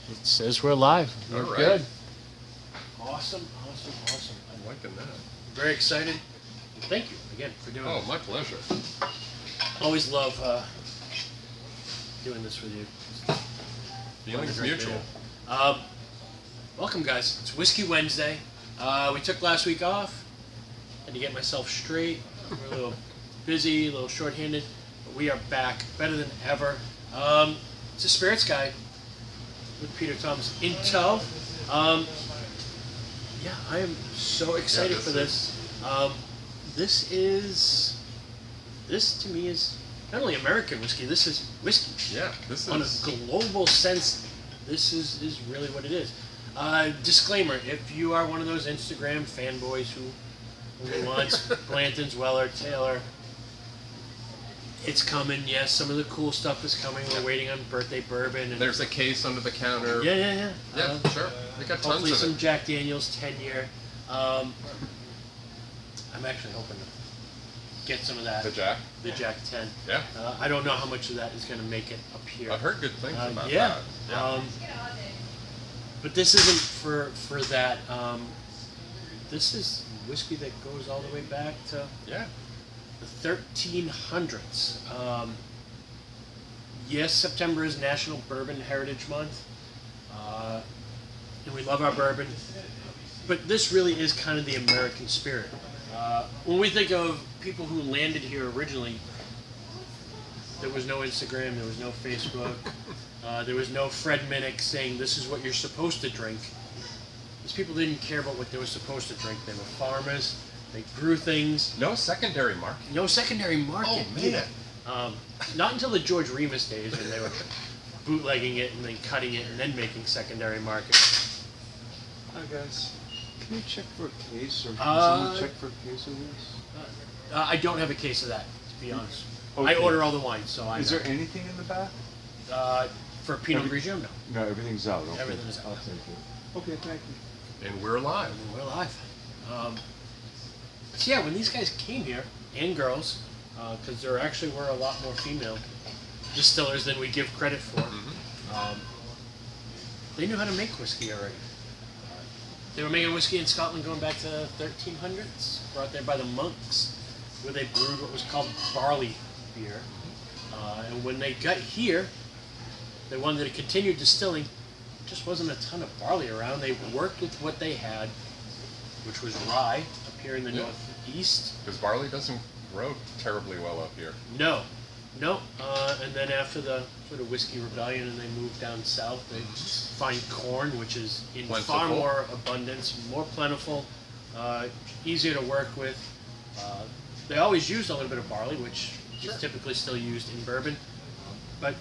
It says we're live. We're All right. good. Awesome. I'm liking that. Very excited. And thank you again for doing Oh, this. my pleasure. Always love doing this with you. Feelings mutual. Welcome, guys. It's Whiskey Wednesday. We took last week off. Had to get myself straight. We're a little busy, a little short-handed, but we are back, better than ever. It's a spirits guide with Peter Thomas in tow. Yeah, I am so excited for this. This to me is not only American whiskey. This is whiskey. Yeah, this On is. a global sense, this is really what it is. Disclaimer: if you are one of those Instagram fanboys who wants Blanton's, Weller, Taylor, it's coming. Yes, some of the cool stuff is coming. We're waiting on birthday bourbon. And There's a case under the counter. yeah. Yeah, sure. We got tons Hopefully of some it. Jack Daniel's 10-year. I'm actually hoping to get some of that. The Jack. The Jack 10. Yeah. I don't know how much of that is going to make it up here. I've heard good things about yeah. that. Yeah. But this isn't for that. This is whiskey that goes all the way back to Yeah. the 1300s. Yes, September is National Bourbon Heritage Month, and we love our bourbon. But this really is kind of the American spirit. When we think of people who landed here originally, there was no Instagram, there was no Facebook, there was no Fred Minnick saying this is what you're supposed to drink. These people didn't care about what they were supposed to drink. They were farmers. They grew things. No secondary market. No secondary market. Oh, man. Not until the George Remus days when they were bootlegging it and then cutting it and then making secondary market. Hi guys. Can you check for a case or can someone check for a case of this? I don't have a case of that, to be honest. Okay. I order all the wine, so I Is know. there anything in the back? For Pinot Grigio, no. No, everything's out. Okay. Everything is out. I'll take it. Okay, thank you. And we're live. We're live. So yeah, when these guys came here, and girls, because there actually were a lot more female distillers than we give credit for, they knew how to make whiskey already. They were making whiskey in Scotland going back to the 1300s, brought there by the monks, where they brewed what was called barley beer. And when they got here, they wanted to continue distilling. Just wasn't a ton of barley around. They worked with what they had, which was rye up here in the northeast. Because barley doesn't grow terribly well up here. No. And then after the sort of whiskey rebellion and they moved down south, they find corn, which is in far Plentiful. more abundance, more plentiful, easier to work with. They always used a little bit of barley, which is typically still used in bourbon. But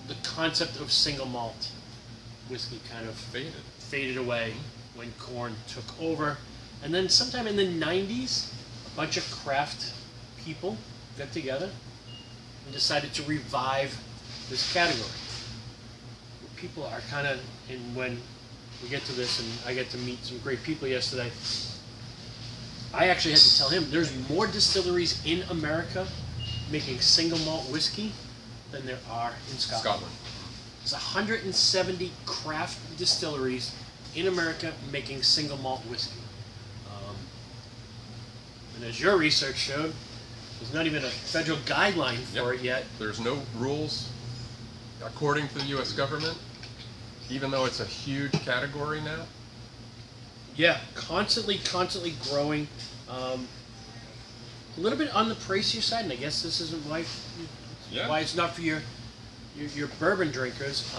the concept of single malt whiskey kind of faded away when corn took over. And then sometime in the 90s, a bunch of craft people got together and decided to revive this category. People are kind of, and when we get to this and I get to meet some great people yesterday, I actually had to tell him there's more distilleries in America making single malt whiskey than there are in Scotland. There's 170 craft distilleries in America making single malt whiskey. And as your research showed, there's not even a federal guideline for it yet. There's no rules according to the U.S. government, even though it's a huge category now. Yeah, constantly growing. A little bit on the pricier side, and I guess this isn't why it's not for your bourbon drinkers.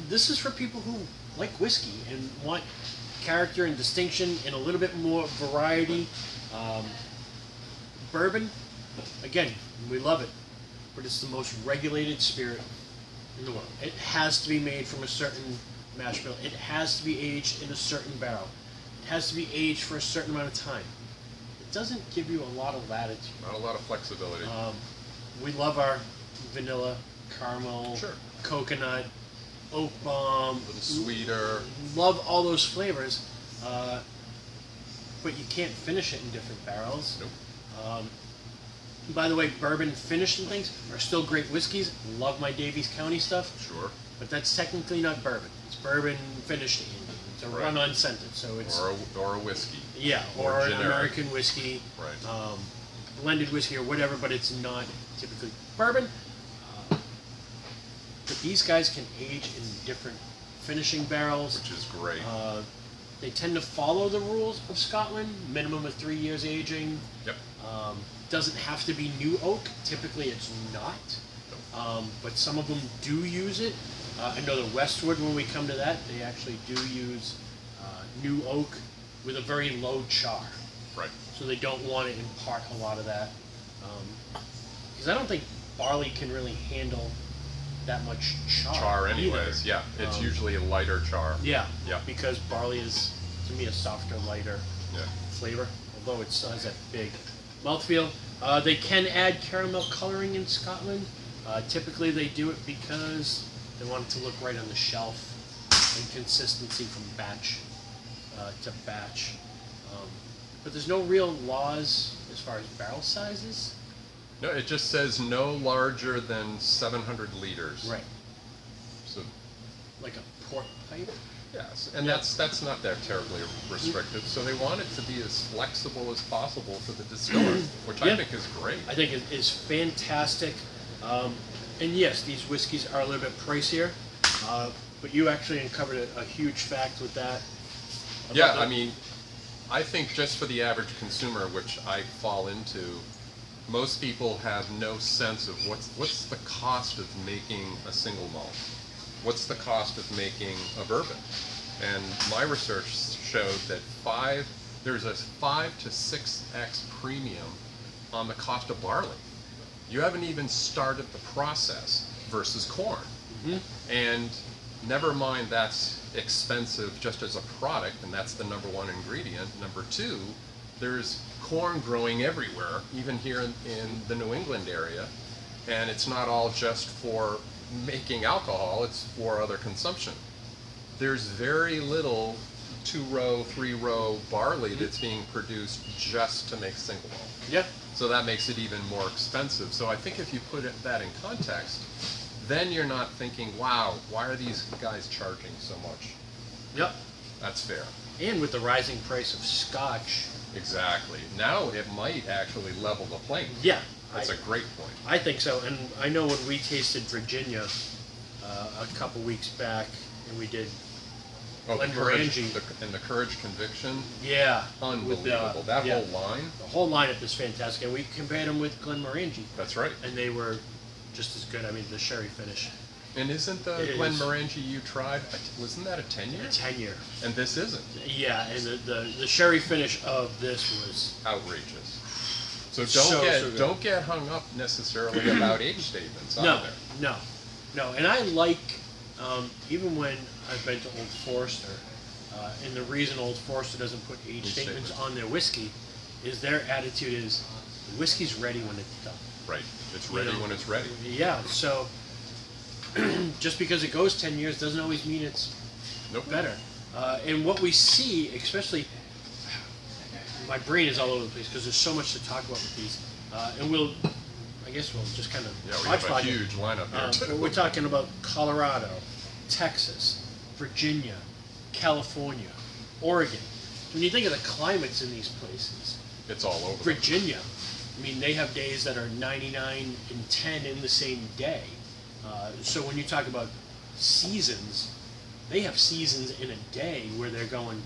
This is for people who like whiskey and want character and distinction and a little bit more variety. Bourbon, again, we love it, but it's the most regulated spirit in the world. It has to be made from a certain mash bill. It has to be aged in a certain barrel. It has to be aged for a certain amount of time. It doesn't give you a lot of latitude. Not a lot of flexibility. We love our vanilla, caramel, coconut, oak bomb. A little sweeter. Love all those flavors, but you can't finish it in different barrels. Nope. By the way, bourbon finished and things are still great whiskeys. Love my Davies County stuff. Sure. But that's technically not bourbon. It's bourbon finished in. It's a run-on scented, so it's or a whiskey. yeah, or an American whiskey, Right. blended whiskey or whatever. But it's not typically bourbon. But these guys can age in different finishing barrels, Which is great. they tend to follow the rules of Scotland. Minimum of 3 years aging. Yep. Doesn't have to be new oak. Typically, it's not. But some of them do use it. I know the Westwood, when we come to that, they actually do use new oak with a very low char. Right. So they don't want to impart a lot of that. Because I don't think barley can really handle that much char anyways, either. yeah. It's usually a lighter char. Yeah. Yeah. Because barley is, to me, a softer, lighter Yeah. flavor, although it still has that big mouthfeel. They can add caramel coloring in Scotland. Typically they do it because they want it to look right on the shelf and consistency from batch to batch. But there's no real laws as far as barrel sizes. No, it just says no larger than 700 liters. Right. So, Like a port pipe. yes, and that's not that terribly restrictive. So they want it to be as flexible as possible for the distiller, which I Yeah. think is great. I think it is fantastic. And yes, these whiskeys are a little bit pricier, but you actually uncovered a huge fact with that. Yeah, I mean, I think just for the average consumer, which I fall into, most people have no sense of what's the cost of making a single malt. What's the cost of making a bourbon? And my research showed that there's a 5 to 6x premium on the cost of barley. You haven't even started the process versus corn. And never mind that's expensive just as a product, and that's the number one ingredient. Number two, there's corn growing everywhere, even here in the New England area, and it's not all just for making alcohol, it's for other consumption. There's very little 2-row, 3-row barley that's being produced just to make single malt. Yeah. So that makes it even more expensive. So I think if you put that in context, then you're not thinking, wow, why are these guys charging so much? Yep. That's fair. And with the rising price of Scotch. Exactly. Now it might actually level the playing. Yeah. That's a great point. I think so. And I know when we tasted Virginia a couple weeks back, and we did Oh, the Glenmorangie. the Courage Conviction, yeah, unbelievable. That yeah. whole line. The whole lineup is fantastic, and we compared them with Glenmorangie, That's right. and they were just as good. I mean, the sherry finish, And isn't the It is. Glenmorangie you tried, wasn't that a 10-year? a 10-year. And this isn't. Yeah, and the sherry finish of this was Outrageous. So So good. don't get hung up necessarily about age statements no, either. no. And I like even when I've been to Old Forester, and the reason Old Forester doesn't put age statements on their whiskey is their attitude is the whiskey's ready when it's done. Right. It's ready when it's ready. Yeah, so just because it goes 10 years doesn't always mean it's Nope. better. And what we see, especially, my brain is all over the place because there's so much to talk about with these. And I guess we'll just kind of Yeah, we have a hodgepodge it. huge lineup here too. We're talking about Colorado, Texas, Virginia, California, Oregon. When you think of the climates in these places, It's all over. Virginia, I mean, they have days that are 99 and 10 in the same day. So when you talk about seasons, they have seasons in a day where they're going,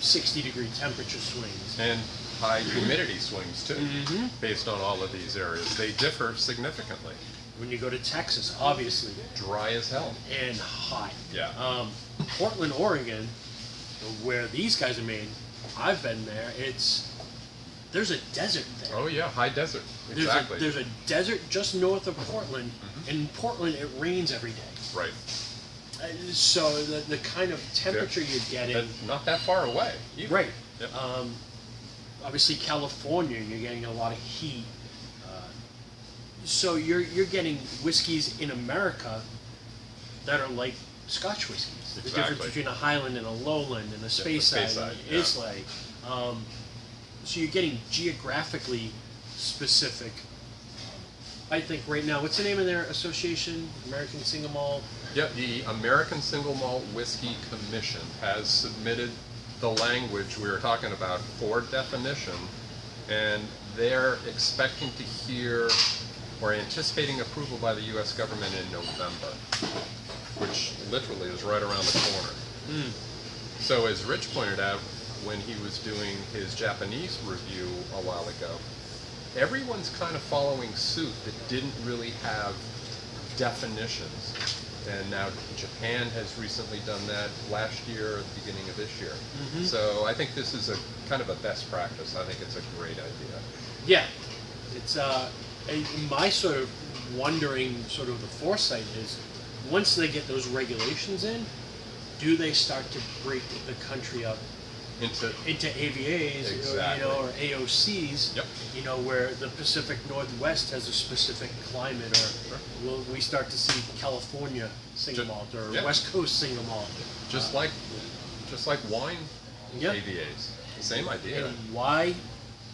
60-degree temperature swings. And high humidity swings too, Mhm. based on all of these areas. They differ significantly. When you go to Texas, obviously, Dry as hell. and hot. Yeah. Portland, Oregon, where these guys are made, I've been there. There's a desert there. Oh yeah, high desert. Exactly. There's a desert just north of Portland, and in Portland it rains every day. Right. So the kind of temperature you're getting, And not that far away. Either. right? Yep. Obviously, California, you're getting a lot of heat. So you're getting whiskeys in America that are like Scotch whiskeys. The difference Exactly. between a Highland and a Lowland and a Speyside and an yeah. Islay. So you're getting geographically specific I think right now, what's the name of their association? American Single Malt. Yeah, the American Single Malt Whiskey Commission has submitted the language we were talking about for definition, and they're expecting to hear or anticipating approval by the U.S. government in November, which literally is right around the corner. So as Rich pointed out when he was doing his Japanese review a while ago, everyone's kind of following suit that didn't really have definitions. And now Japan has recently done that last year, at the beginning of this year. So I think this is a kind of a best practice. I think it's a great idea. Yeah, it's my sort of wondering, sort of the foresight is, once they get those regulations in, do they start to break the country up into AVAs, Exactly. or AOCs, Yep. where the Pacific Northwest has a specific climate, or will we start to see California single malt or Yeah. West Coast single malt? Just like wine Yep. AVAs. Same idea. And why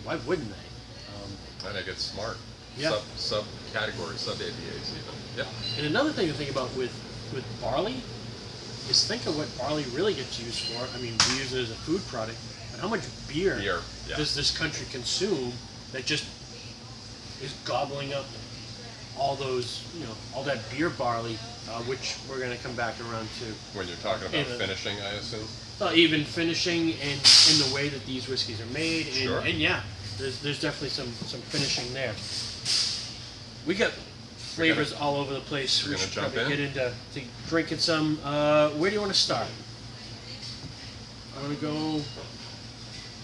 wouldn't they? I think it's smart. Yeah. Sub categories, sub AVAs even. Yep. And another thing to think about with barley is think of what barley really gets used for. I mean, we use it as a food product, but how much beer Yeah. does this country consume that just is gobbling up all those, all that beer barley, which we're going to come back around to. When you're talking about Even- finishing, I assume. Even finishing and in the way that these whiskeys are made, and, Sure. and yeah, there's definitely some finishing there. We got flavors all over the place. we're We gonna should jump probably in? get into drinking some. Where do you want to start? I'm gonna go.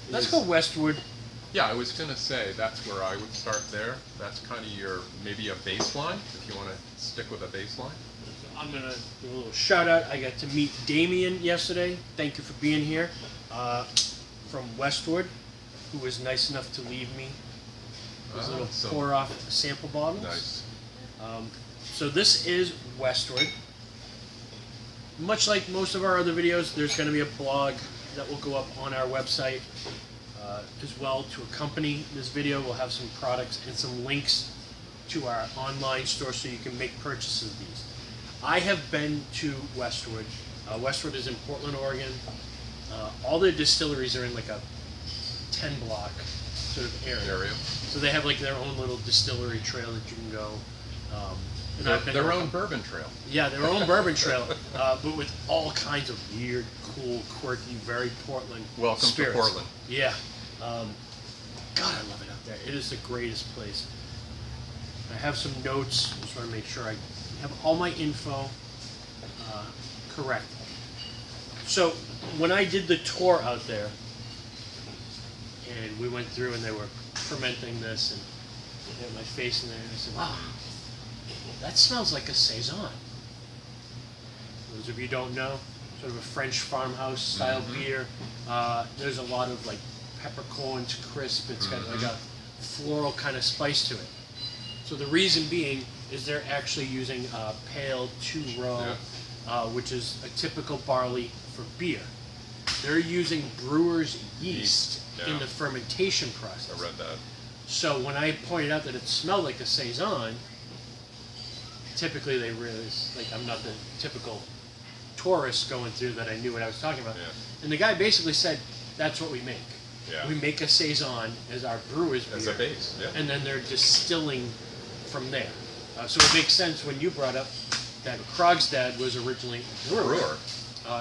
Let's go westward. Yeah, I was gonna say that's where I would start there. That's kind of your maybe a baseline if you want to stick with a baseline. I'm gonna do a little shout out. I got to meet Damien yesterday. Thank you for being here. From Westwood, who was nice enough to leave me those little So pour off sample bottles. nice. So this is Westwood. Much like most of our other videos, there's going to be a blog that will go up on our website as well to accompany this video. We'll have some products and some links to our online store so you can make purchases of these. I have been to Westwood. Westwood is in Portland, Oregon. All their distilleries are in like a 10 block sort of area. So they have like their own little distillery trail that you can go. And I've been Their to- own bourbon trail. Yeah, their own bourbon trail, but with all kinds of weird, cool, quirky, very Portland Welcome spirits. to Portland. Yeah. God, I love it out there. It is the greatest place. I have some notes. Just want to make sure I have all my info correct. So when I did the tour out there, and we went through and they were fermenting this, and I had my face in there, and I said, wow, that smells like a Saison. Those of you who don't know, sort of a French farmhouse style beer. There's a lot of like peppercorns, crisp. It's got like a floral kind of spice to it. So the reason being is they're actually using pale 2-row, which is a typical barley for beer. They're using brewer's yeast yeah. in the fermentation process. I read that. So when I pointed out that it smelled like a Saison, typically they realize, like, I'm not the typical tourist going through that I knew what I was talking about. Yeah. And the guy basically said, that's what we make. Yeah. We make a Saison as our brewer's beer. As a base, yeah. And then they're distilling from there. So it makes sense when you brought up that Krogstad was originally a brewer.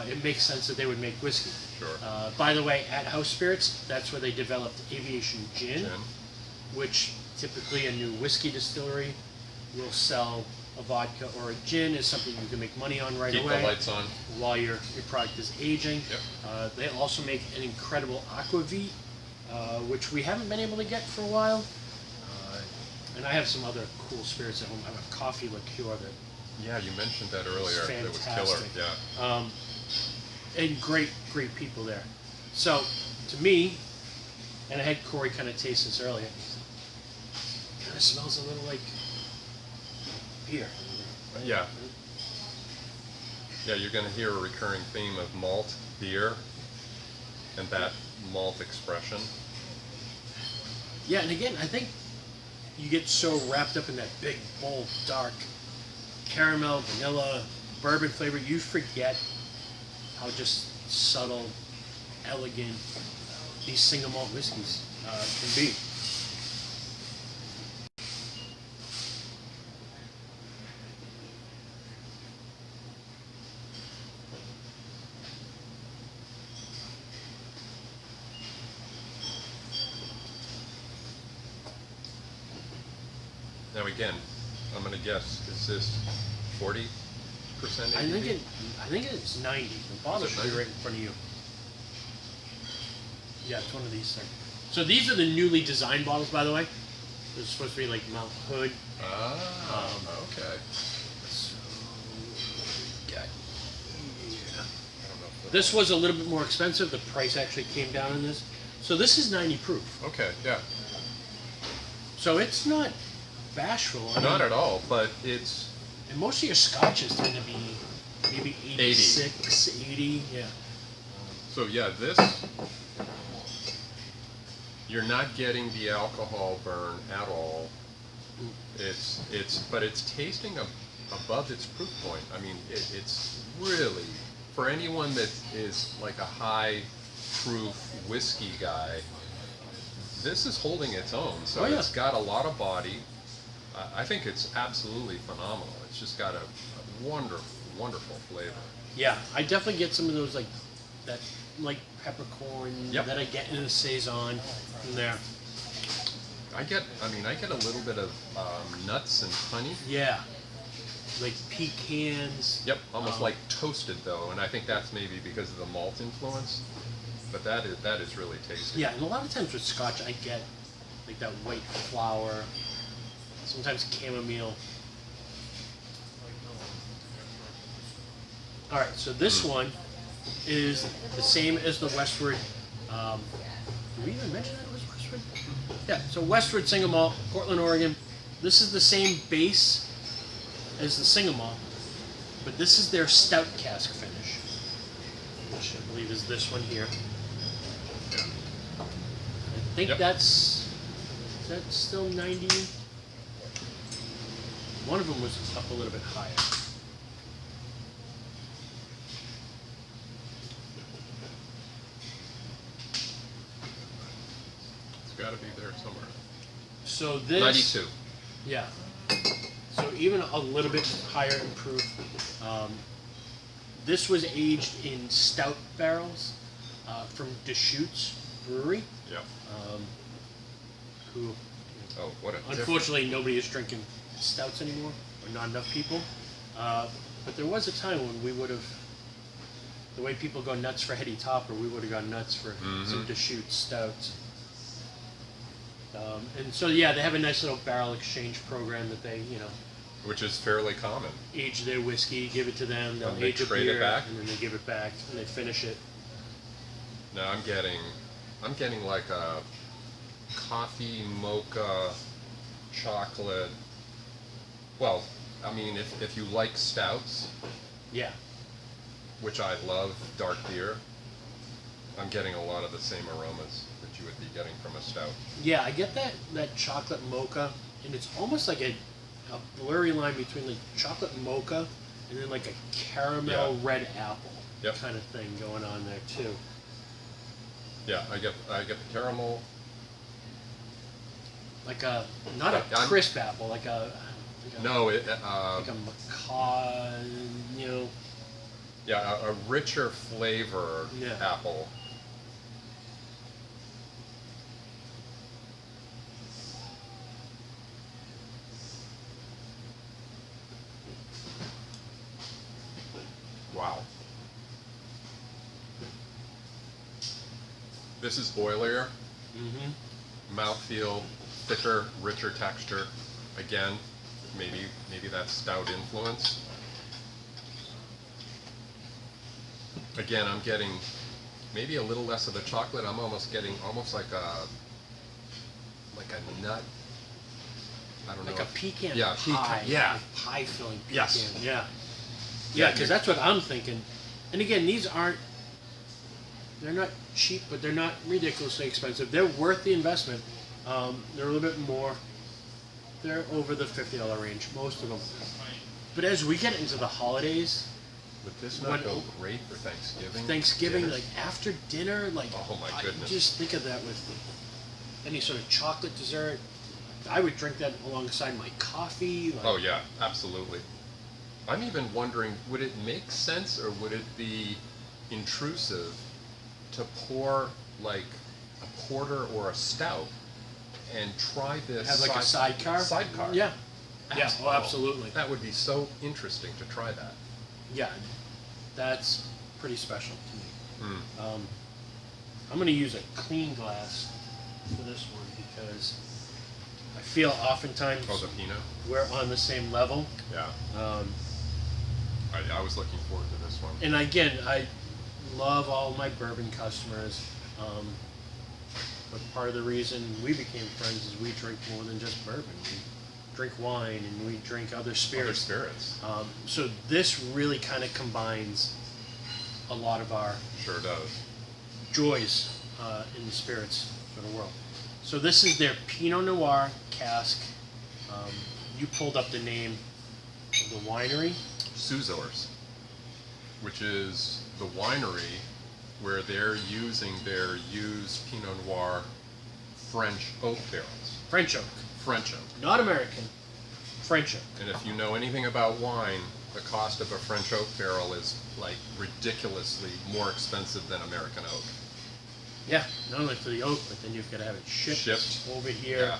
It makes sense that they would make whiskey. Sure. By the way, at House Spirits, that's where they developed Aviation Gin, which typically a new whiskey distillery will sell a vodka or a gin as something you can make money on right Keep away the lights on. while your product is aging. Yep. They also make an incredible aquavit, which we haven't been able to get for a while. And I have some other cool spirits at home. I have a coffee liqueur that Yeah, you mentioned that earlier. is That was fantastic. killer. Yeah. And great people there. So, to me, and I had Corey kind of taste this earlier, it kind of smells a little like beer. Yeah. Yeah, you're going to hear a recurring theme of malt, beer, and that malt expression. Yeah, and again, I think you get so wrapped up in that big, bold, dark caramel, vanilla, bourbon flavor, you forget how just subtle, elegant these single malt whiskeys can be. Now again, I'm gonna guess, is this 40% ABV? I think it's 90. The bottle should be 90? right in front of you. Yeah, it's one of these things. So these are the newly designed bottles, by the way. They're supposed to be like Mount Hood. Ah, okay. So, got I don't know if this was a little bit more expensive. The price actually came down in this. So this is 90 proof. Okay, yeah. So it's not bashful. I Not mean, at all, but it's and most of your scotches tend to be maybe 86, 80. Yeah. so yeah. This you're not getting the alcohol burn at all. But it's tasting above its proof point. I mean, it's really for anyone that is like a high proof whiskey guy. This is holding its own. So Oh, yeah. it's got a lot of body. I think it's absolutely phenomenal. It's just got a wonderful, wonderful flavor. Yeah, I definitely get some of those like that like peppercorn Yep. that I get in a saison in there. I get a little bit of nuts and honey. Yeah, like pecans. Yep, almost like toasted though, and I think that's maybe because of the malt influence. But that is really tasty. Yeah, and a lot of times with Scotch, I get like that white flour, sometimes chamomile. All right, so this one is the same as the Westward. Did we even mention that it was Westward? Yeah, so Westward Single Malt, Portland, Oregon. This is the same base as the Single Malt, but this is their stout cask finish, which I believe is this one here. I think Yep. that's still 90. One of them was up a little bit higher. It's got to be there somewhere. So this 92. Yeah. So even a little bit higher in proof. This was aged in stout barrels from Deschutes Brewery. Yeah. Who, Oh, what a unfortunately, nobody is drinking stouts anymore, or not enough people. But there was a time when we would have, the way people go nuts for Heady Topper, we would have gone nuts for some Deschutes stouts. And so, yeah, they have a nice little barrel exchange program that they, which is fairly common. age their whiskey, give it to them, they'll And they age a trade it beer, back? and then they give it back, and they finish it. Now I'm getting like a coffee mocha chocolate. Well, I mean, if you like stouts, Yeah. which I love, dark beer, I'm getting a lot of the same aromas that you would be getting from a stout. Yeah, I get that chocolate mocha, and it's almost like a blurry line between like chocolate mocha and then like a caramel Yeah. red apple Yep. kind of thing going on there too. Yeah, I get the caramel. Like a not a I'm- crisp apple, like a No, like a macaw, yeah, a richer flavor Yeah. apple. Wow. This is oilier, mouthfeel, thicker, richer texture. Again, maybe that's stout influence. Again, I'm getting maybe a little less of the chocolate. I'm almost getting like a nut. I don't know. like a pecan Yeah, pie, pecan. Yeah. like pie filling pecan. Yes. Yeah. Yeah, Yeah, because that's what I'm thinking. And again, they're not cheap, but they're not ridiculously expensive. They're worth the investment. They're a little bit more they're over the $50 range, most of them. But as we get into the holidays, Would this not go great for Thanksgiving? Dinner, dinner? like after dinner, like Oh my goodness. I just think of that with any sort of chocolate dessert. I would drink that alongside my coffee. Like, Oh yeah, absolutely. I'm even wondering, would it make sense or would it be intrusive to pour like a porter or a stout and try this have like a sidecar. Sidecar. Yeah. Yeah. Abs- Oh, absolutely. That would be so interesting to try that. Yeah, that's pretty special to me. Mm. I'm going to use a clean glass for this one because I feel oftentimes Oh, the Pinot? we're on the same level. Yeah. Um, I was looking forward to this one. and again, I love all my bourbon customers. But part of the reason we became friends is we drink more than just bourbon. We drink wine and we drink other Other spirits. spirits. So this really kind of combines a lot of our Sure does. joys in the spirits for the world. So this is their Pinot Noir cask. You pulled up the name of the winery. Suzors, which is the winery where they're using their used Pinot Noir French oak barrels. French oak. French oak. Not American. French oak. And if you know anything about wine, the cost of a French oak barrel is like ridiculously more expensive than American oak. Yeah, not only for the oak, but then you've got to have it shipped over here.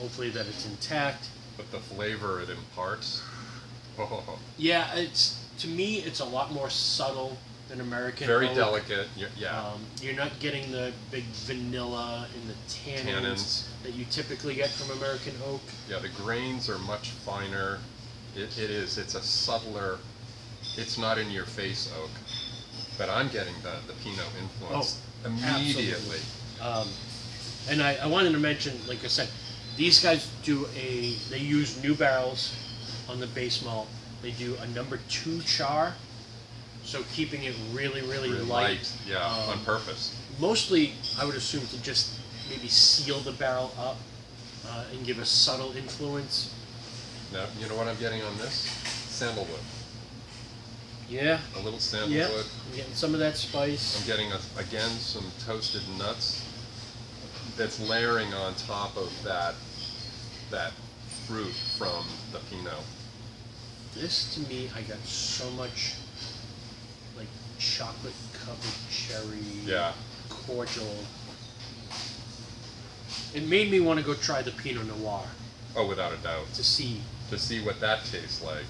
Hopefully that it's intact. But the flavor it imparts, oh, Yeah, to me, it's a lot more subtle than American very oak. delicate. Yeah. You're not getting the big vanilla and the tannins that you typically get from American oak. Yeah, the grains are much finer. It is. It's a subtler. It's not in your face oak, but I'm getting the Pinot influence immediately. Absolutely. And I wanted to mention, like I said, these guys they use new barrels on the base malt. They do a number 2 char, so keeping it really, really light. Yeah, on purpose. Mostly, I would assume to just maybe seal the barrel up and give a subtle influence. Now, you know what I'm getting on this? Sandalwood. Yeah. A little Yeah. sandalwood. I'm getting some of that spice. I'm getting, again, some toasted nuts that's layering on top of that fruit from the Pinot. This, to me, I got so much like chocolate covered cherry. Yeah. Cordial. It made me want to go try the Pinot Noir Oh, without a doubt. to see, To see what that tastes like.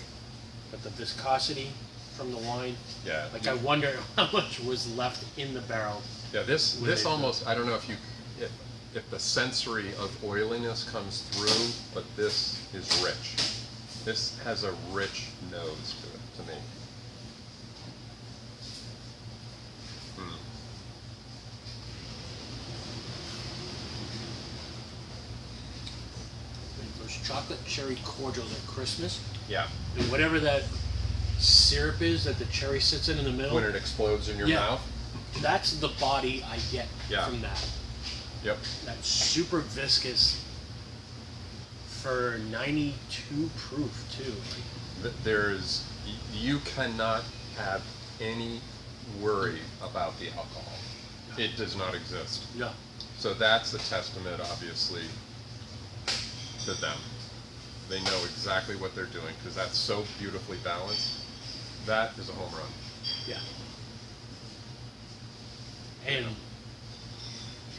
but the viscosity from the wine. Yeah. Like I wonder how much was left in the barrel. Yeah, this Would they- almost, I don't know if the sensory of oiliness comes through, but this is rich. This has a rich nose to it, to me. Those chocolate cherry cordials at Christmas, Yeah. and whatever that syrup is that the cherry sits in the middle. When it explodes in your Yeah. mouth. That's the body I get Yeah. from that. Yep. That's super viscous for 92 proof too. You cannot have any worry about the alcohol. It does not exist. Yeah. So that's a testament, obviously, to them. They know exactly what they're doing because that's so beautifully balanced. That is a home run. Yeah. And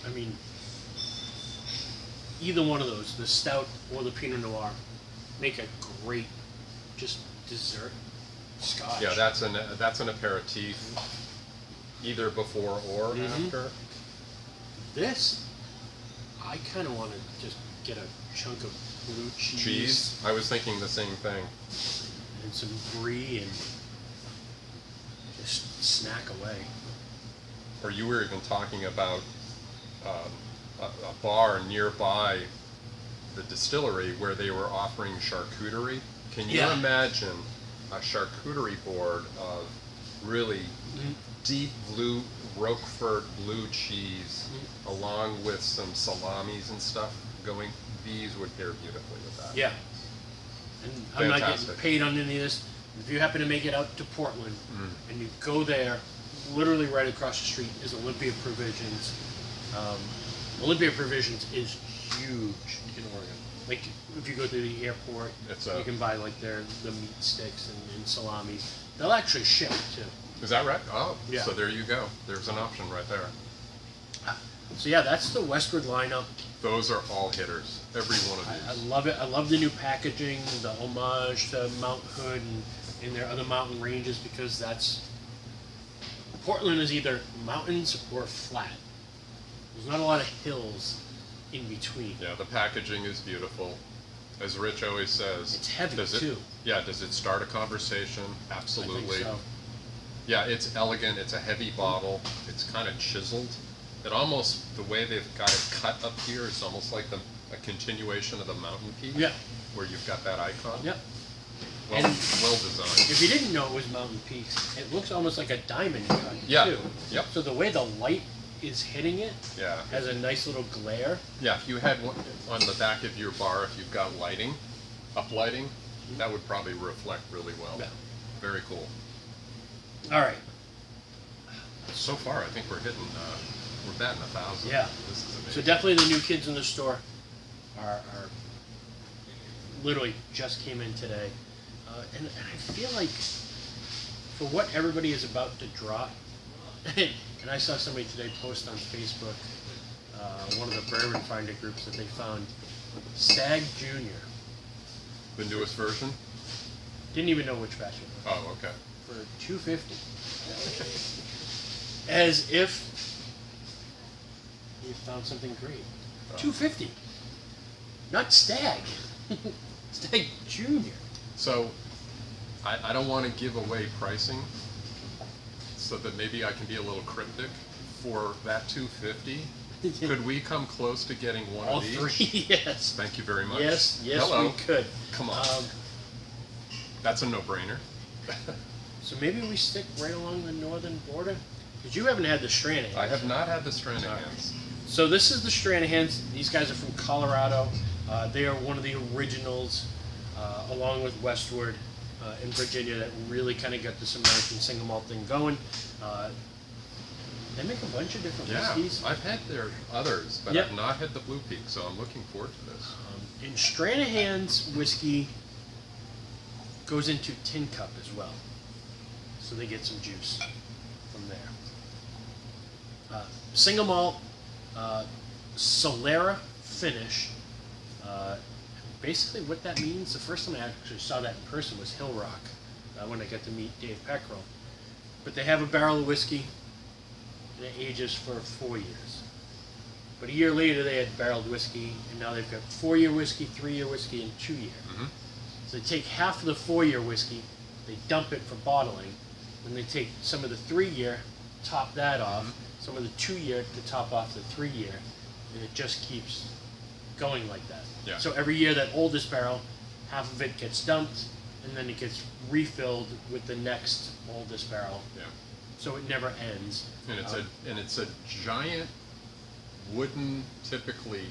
I mean, either one of those, the stout or the Pinot Noir, make a great just dessert scotch. Yeah, that's an aperitif, either before or Mhm. after. This, I kind of want to just get a chunk of blue Cheese. I was thinking the same thing. and some brie and just snack away. Or you were even talking about a bar nearby the distillery where they were offering charcuterie. Can you Yeah. imagine a charcuterie board of really deep blue Roquefort blue cheese along with some salamis and stuff going these would pair beautifully with that. Yeah. And I'm not getting Fantastic. paid on any of this. If you happen to make it out to Portland and you go there, literally right across the street is Olympia Provisions. Olympia Provisions is huge in Oregon. Like if you go to the airport, you can buy like the meat sticks and salamis. They'll actually ship too. Is that right? Oh, Yeah. so there you go. There's an option right there. So yeah, that's the Westward lineup. Those are all hitters. Every one of I these. love it. I love the new packaging, the homage to Mount Hood and their other mountain ranges, because Portland is either mountains or flat. There's not a lot of hills in between. Yeah, the packaging is beautiful. As Rich always says. It's heavy does it, too. Yeah, does it start a conversation? Absolutely. I think so. Yeah, it's elegant. It's a heavy bottle. It's kind of chiseled. It almost, the way they've got it cut up here is almost like a continuation of the mountain peak. Yeah. Where you've got that icon. Yep. Well, And well designed. if you didn't know it was Mountain Peaks, it looks almost like a diamond cut Yeah. too. Yep. So the way the light is hitting it Yeah. has a nice little glare. Yeah, if you had one on the back of your bar, if you've got lighting, uplighting, that would probably reflect really well. Yeah. Very cool. All right. So far, I think we're hitting, we're batting 1,000. Yeah. This is amazing. So definitely the new kids in the store are literally just came in today. And I feel like for what everybody is about to drop, and I saw somebody today post on Facebook, one of the bourbon finder groups that they found, Stag Junior. The newest version? Didn't even know which batch it was. Oh, okay. For $250. As if you found something great. Oh. $250. Not Stag. Stag Junior. So, I don't want to give away pricing, so that maybe I can be a little cryptic. For that $250, could we come close to getting one All of these? three, yes. Thank you very much. Yes, Hello. we could. Come on. That's a no-brainer. So maybe we stick right along the northern border? Because you haven't had the Stranahans. I have not had the Stranahans. So this is the Stranahans. These guys are from Colorado. They are one of the originals, along with Westward in Virginia, that really kind of got this American single malt thing going. They make a bunch of different Yeah, whiskeys. I've had their others, but Yep. I've not had the Blue Peak, so I'm looking forward to this. And Stranahan's whiskey goes into tin cup as well, so they get some juice from there. Single malt, Solera finish. Basically, what that means, the first time I actually saw that in person was Hill Rock, when I got to meet Dave Peckrell. But they have a barrel of whiskey, and it ages for 4 years. But a year later, they had barreled whiskey, and now they've got 4-year whiskey, 3-year whiskey, and 2-year. Mm-hmm. So they take half of the 4-year whiskey, they dump it for bottling, then they take some of the 3-year, top that off, some of the 2-year to top off the 3-year, and it just keeps going like that. Yeah. So every year, that oldest barrel, half of it gets dumped, and then it gets refilled with the next oldest barrel. Yeah. So it never ends. And it's a giant wooden, typically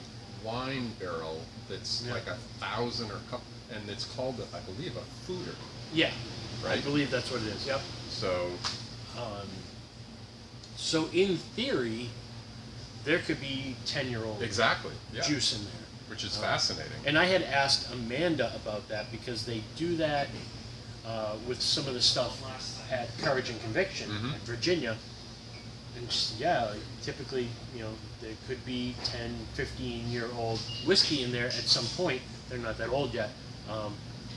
wine barrel that's Yeah. like 1,000 or couple, and it's called, I believe, a fooder. Yeah, I Right? believe that's what it is. Yep. So, So in theory, there could be 10-year-old exactly. Yeah. juice in there. Which is fascinating. And I had asked Amanda about that, because they do that with some of the stuff at Courage and Conviction Mhm. in Virginia. And she said, yeah, like, typically, there could be 10, 15-year-old whiskey in there at some point. They're not that old yet.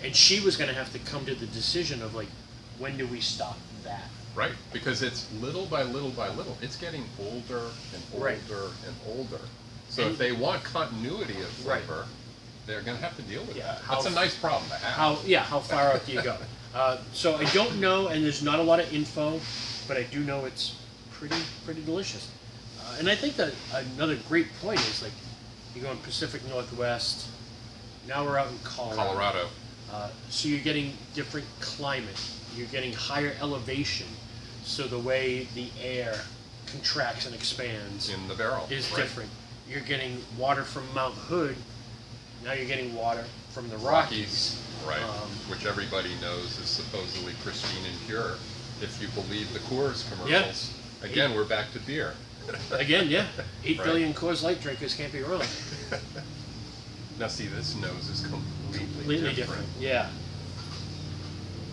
And she was going to have to come to the decision of, like, when do we stop that? Right, because it's little by little by little. It's getting older and older Right. and older. So And- if they want continuity of flavor, they're going to have to deal with Yeah, that. how- That's a nice problem to have. How far out do you go? So I don't know, and there's not a lot of info, but I do know it's pretty delicious. And I think that another great point is, like, you go in Pacific Northwest, now we're out in Colorado. So you're getting different climate, you're getting higher elevation, so the way the air contracts and expands In the barrel. is right? different. You're getting water from Mount Hood Now you're getting water from the Rockies. Right, which everybody knows is supposedly pristine and pure. If you believe the Coors commercials, again, we're back to beer. Again, yeah. 8 Right. billion Coors Light drinkers can't be wrong. Now see, this nose is completely Completely different. Yeah.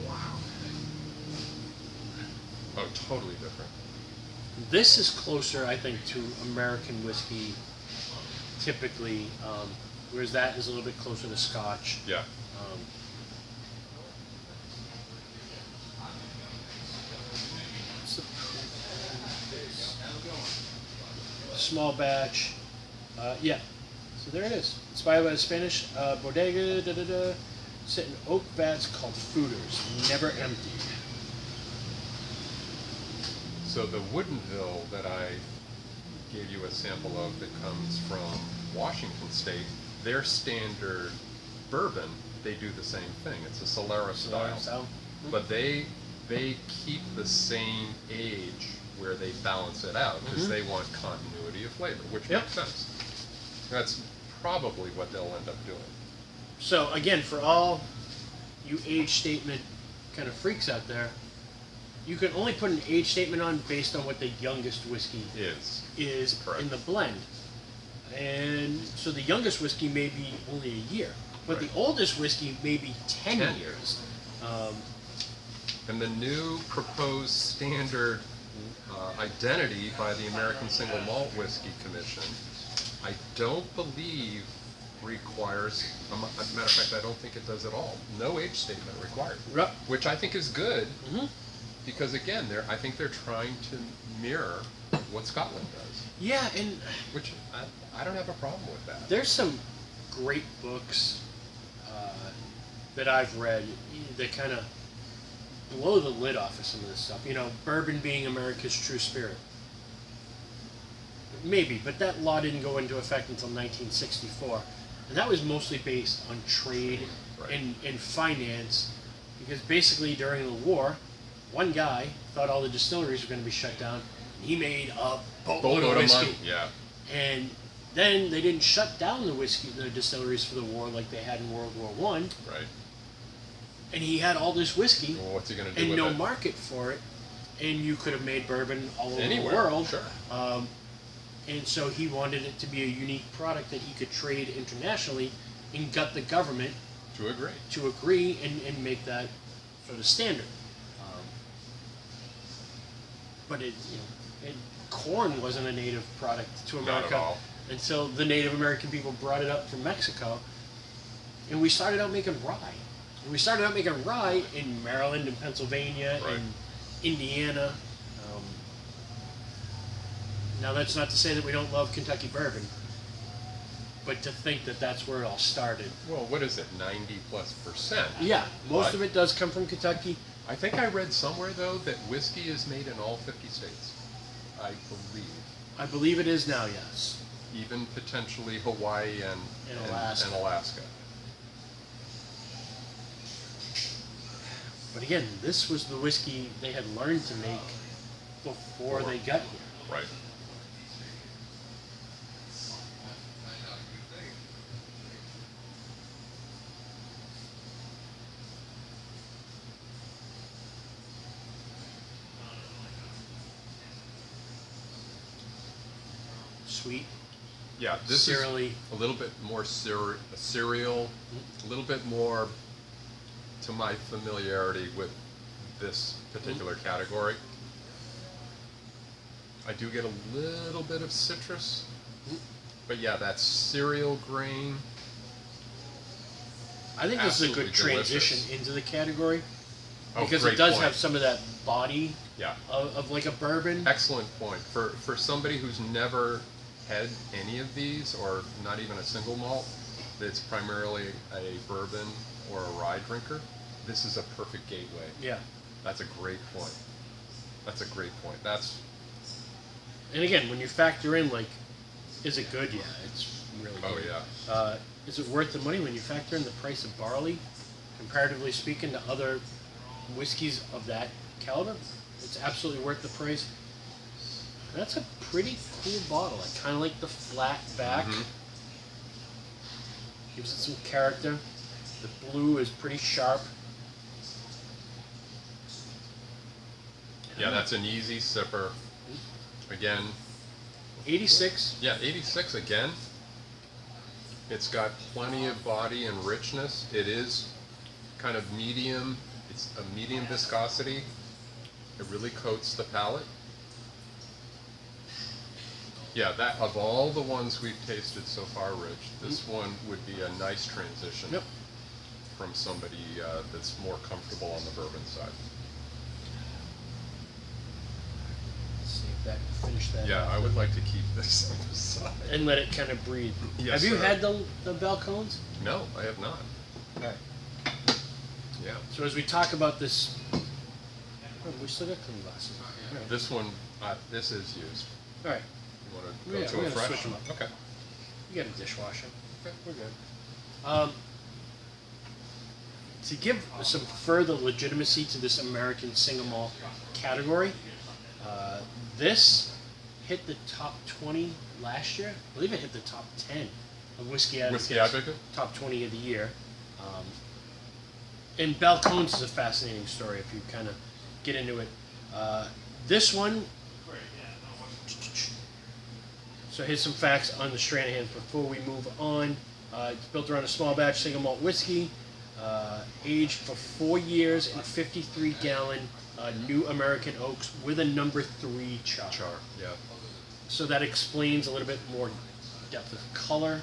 Wow. Oh, totally different. This is closer, I think, to American whiskey, typically, whereas that is a little bit closer to Scotch. Yeah. Um, small batch. Yeah. So there it is. Inspired by the Spanish bodega, set in oak vats called fooders, never emptied. So the Woodinville that I gave you a sample of that comes from Washington State, their standard bourbon, they do the same thing. It's a Solera style. But they keep the same age where they balance it out because they want continuity of flavor, which makes sense. That's probably what they'll end up doing. So again, for all you age statement kind of freaks out there, you can only put an age statement on based on what the youngest whiskey is Correct. in the blend. And so the youngest whiskey may be only a year, but the oldest whiskey may be 10 years. And the new proposed standard identity by the American Single Malt Whiskey Commission, I don't believe requires, as a matter of fact, I don't think it does at all. No age statement required, Right. which I think is good because, again, I think they're trying to mirror what Scotland does, Yeah, and which I don't have a problem with that. there's some great books that I've read that kind of blow the lid off of some of this stuff. You know, bourbon being America's true spirit. Maybe, but that law didn't go into effect until 1964. And that was mostly based on trade and finance, because basically during the war, one guy thought all the distilleries were going to be shut down, and he made a boatload of whiskey. Yeah. And then they didn't shut down the distilleries for the war like they had in World War One. Right. And he had all this whiskey Well, what's he going to do and with no it? market for it, and you could have made bourbon all over Anywhere, the world. sure. And so he wanted it to be a unique product that he could trade internationally, and got the government To agree. to agree and make that sort of standard. But corn wasn't a native product to Not America at all. until the Native American people brought it up from Mexico, and we started out making rye. And we started out making rye in Maryland and Pennsylvania Right. and Indiana. Now that's not to say that we don't love Kentucky bourbon, but to think that that's where it all started. Well, what is it, 90+%? Yeah, most But of it does come from Kentucky. I think I read somewhere, though, that whiskey is made in all 50 states. I believe. I believe it is now, yes. Even potentially Hawaii and Alaska. And Alaska. But again, this was the whiskey they had learned to make before they got here. Right. Sweet, Yeah, this cereally. is a little bit more cereal, a little bit more to my familiarity with this particular category. I do get a little bit of citrus, but yeah, that cereal grain. I think this is a Absolutely good transition delicious. into the category, Oh, because great it does point. have some of that body Yeah, of like a bourbon. excellent point. For somebody who's never had any of these, or not even a single malt, that's primarily a bourbon or a rye drinker, this is a perfect gateway. Yeah. That's a great point. That's a great point. That's And again, when you factor in, like, is it good? Yeah, it's really oh good. yeah. Is it worth the money when you factor in the price of barley, comparatively speaking to other whiskeys of that caliber? It's absolutely worth the price. That's a pretty cool bottle. I kind of like the flat back. Mhm. gives it some character. The blue is pretty sharp. Yeah, that's an easy sipper. Again, 86. yeah, 86 again. It's got plenty of body and richness. It is kind of medium. It's a medium viscosity. It really coats the palate. Yeah, that of all the ones we've tasted so far, Rich, this one would be a nice transition from somebody that's more comfortable on the bourbon side. Let's see if that can finish that. Yeah, up. I would like to keep this on the side. And let it kind of breathe. Yes, have you sir. had the Balcones? No, I have not. All right. Yeah. So as we talk about this, oh, we still got clean glasses. All right. This one, this is used. All right. You want to go Yeah, to we're a gonna fresh? switch 'em up. Okay. You got a dishwasher. Okay, we're good. To give some further legitimacy to this American single malt category, this hit the top 20 last year. I believe it hit the top 10 of Whiskey Advocate's Whiskey Advocate? top 20 of the year. And Balcones is a fascinating story if you kind of get into it. This one, so here's some facts on the Stranahans before we move on. It's built around a small batch single malt whiskey, aged for 4 years in 53-gallon New American oaks with a number 3 char. Yeah. So that explains a little bit more depth of color.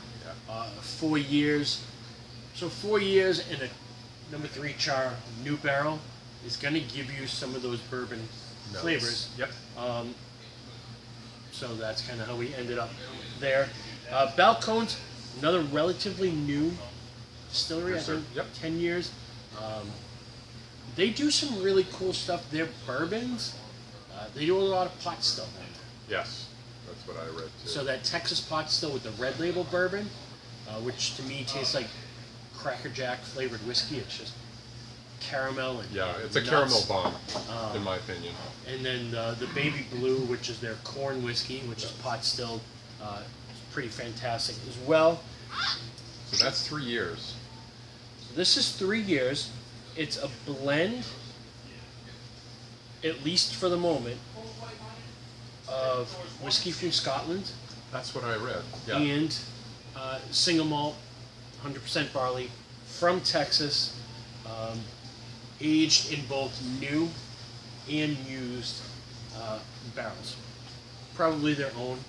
Yeah. 4 years. So 4 years in a number 3 char new barrel is going to give you some of those bourbon Notes. flavors. Yep. So that's kind of how we ended up there. Balcones, another relatively new distillery, Yes, I sir. think, Yep. 10 years. They do some really cool stuff. Their bourbons, they do a lot of pot still. Yes. That's what I read too. So that Texas pot still with the red label bourbon, which to me tastes like Cracker Jack flavored whiskey. It's just caramel and yeah, it's a nuts. caramel bomb, in my opinion. And then the Baby Blue, which is their corn whiskey, which is pot stilled, is pretty fantastic as well. So that's 3 years. This is 3 years. It's a blend, at least for the moment, of whiskey from Scotland That's what I read. Yeah. and single malt, 100% barley from Texas, aged in both new and used barrels. Probably their own,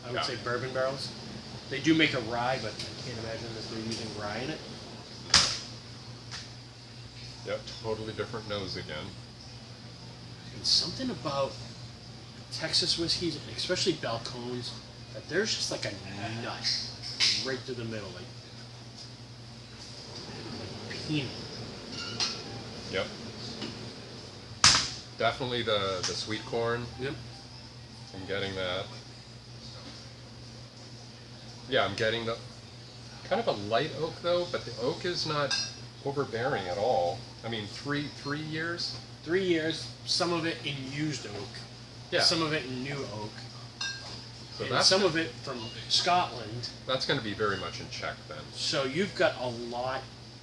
I would Yeah. say, bourbon barrels. They do make a rye, but I can't imagine that they're using rye in it. Yep. Totally different nose again. And something about Texas whiskeys, especially Balcones, that there's just like a nut right through the middle, like peanut. Yep. Definitely the sweet corn. Yep. I'm getting that. Yeah, I'm getting the kind of a light oak though, but the oak is not overbearing at all. I mean, 3 years. 3 years, some of it in used oak, Yeah. some of it in new oak, So and that's some of it from Scotland. that's going to be very much in check then. So you've got a lot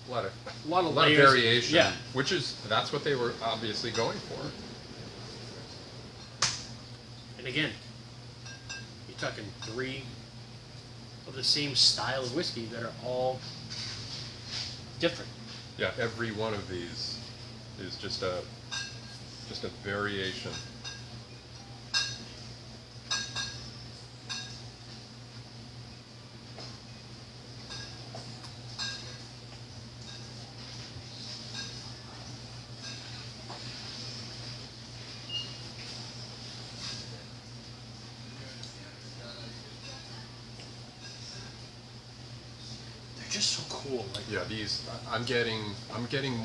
A lot of A lot of a lot of layers. variation. Yeah. That's what they were obviously going for. And again, you're talking 3 of the same style of whiskey that are all different. Yeah, every one of these is just a variation. They're just so cool. Like, Yeah, these I'm getting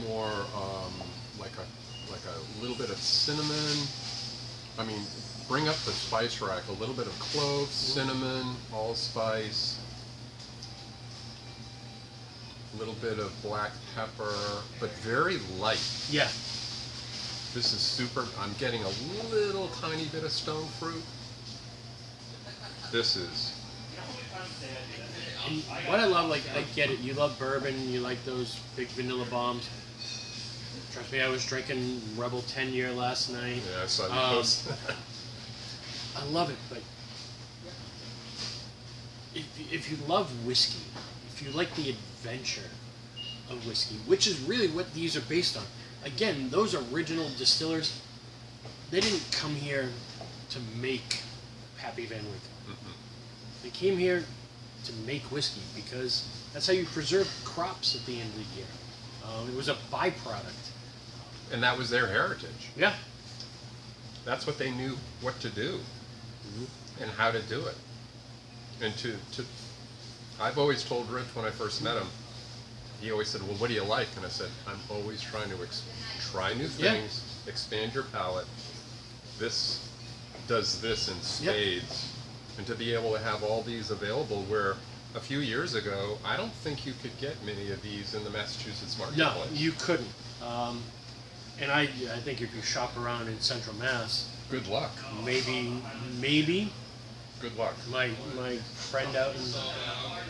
more like a little bit of cinnamon. I mean, bring up the spice rack. A little bit of clove, cinnamon, allspice, a little bit of black pepper, but very light. yeah, This is super. I'm getting a little tiny bit of stone fruit. This is And what I love, like, I get it. You love bourbon. You like those big vanilla bombs. Trust me, I was drinking Rebel 10-year last night. Yeah, I saw you post. I love it, but if you love whiskey, if you like the adventure of whiskey, which is really what these are based on. Again, those original distillers, they didn't come here to make Pappy Van Winkle. They came here to make whiskey because that's how you preserve crops at the end of the year. It was a byproduct. And that was their heritage. Yeah. That's what they knew what to do and how to do it. And I've always told Rich when I first met him, he always said, well, what do you like? And I said, I'm always trying to try new things, expand your palate. This does this in spades. And to be able to have all these available where a few years ago, I don't think you could get many of these in the Massachusetts marketplace. No, you couldn't. And I think if you shop around in Central Mass, Good luck. maybe Good luck. my friend out in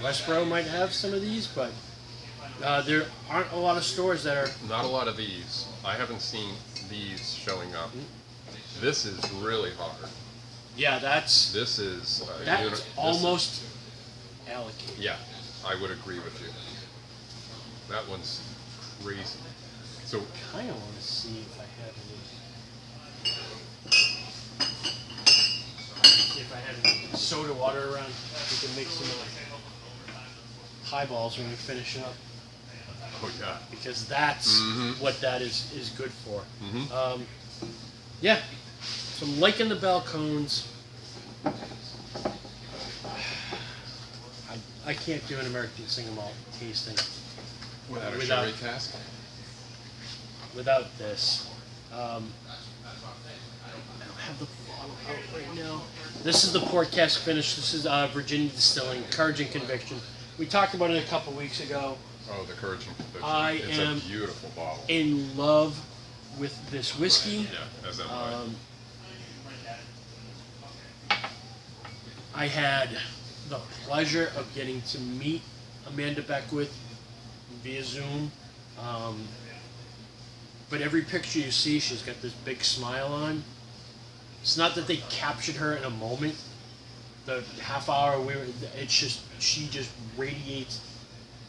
Westboro might have some of these, but there aren't a lot of stores that are. Not a lot of these. I haven't seen these showing up. This is really hard. Yeah, that's almost almost allocated. Yeah, I would agree with you. That one's crazy. So I kind of want to see if I have any. If I have any soda water around, we can make some highballs when we finish up. oh yeah. Because that's what that is good for. Mm-hmm. Yeah, so I'm liking the Balcones. I can't do an American single malt tasting Without a sherry cask? without this. I don't have the bottle out right now. This is the port cask finish. This is Virginia Distilling, Courage and Conviction. We talked about it a couple weeks ago. Oh, the Courage and Conviction. I It's am a beautiful bottle. In love with this whiskey. Yeah, as am I. I had the pleasure of getting to meet Amanda Beckwith via Zoom. But every picture you see, she's got this big smile on. It's not that they captured her in a moment. The half hour it's just, she just radiates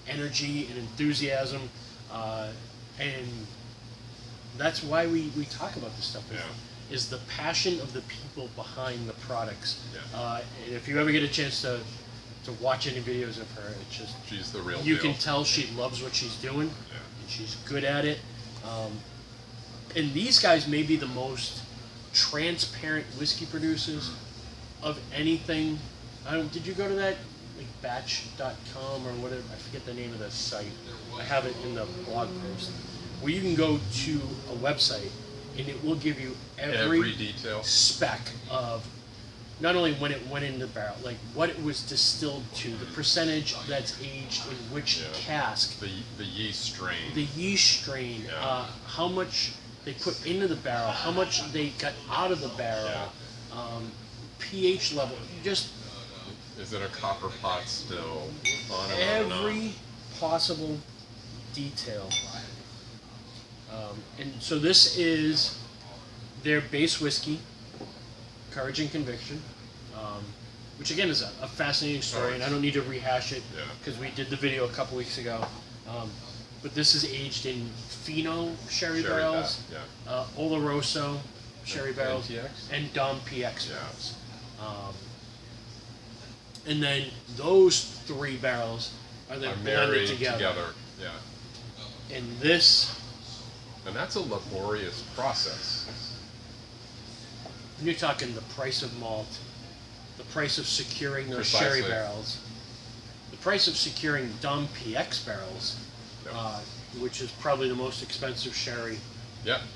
energy and enthusiasm. And that's why we talk about this stuff. Is the passion of the people behind the products. Yeah. And if you ever get a chance to watch any videos of her, it's just She's the real you deal. can tell she loves what she's doing, Yeah. and she's good at it. And these guys may be the most transparent whiskey producers of anything. Did you go to that like batch.com or whatever? I forget the name of the site. I have it in the blog post where you can go to a website and it will give you every detail spec of not only when it went in the barrel, like what it was distilled to, the percentage that's aged in which cask, the yeast strain, the yeast strain, how much they put into the barrel, how much they got out of the barrel, pH level, just is it a copper pot still? On and every possible detail. And so this is their base whiskey, Courage and Conviction, which again is a fascinating story, and I don't need to rehash it because we did the video a couple weeks ago. But this is aged in Fino sherry barrels, Oloroso sherry barrels, and Dom PX barrels. And then those three barrels are then blended together. Yeah. And this. And that's a laborious process. You're talking the price of malt, the price of securing those Precisely. sherry barrels, the price of securing Dom PX barrels, which is probably the most expensive sherry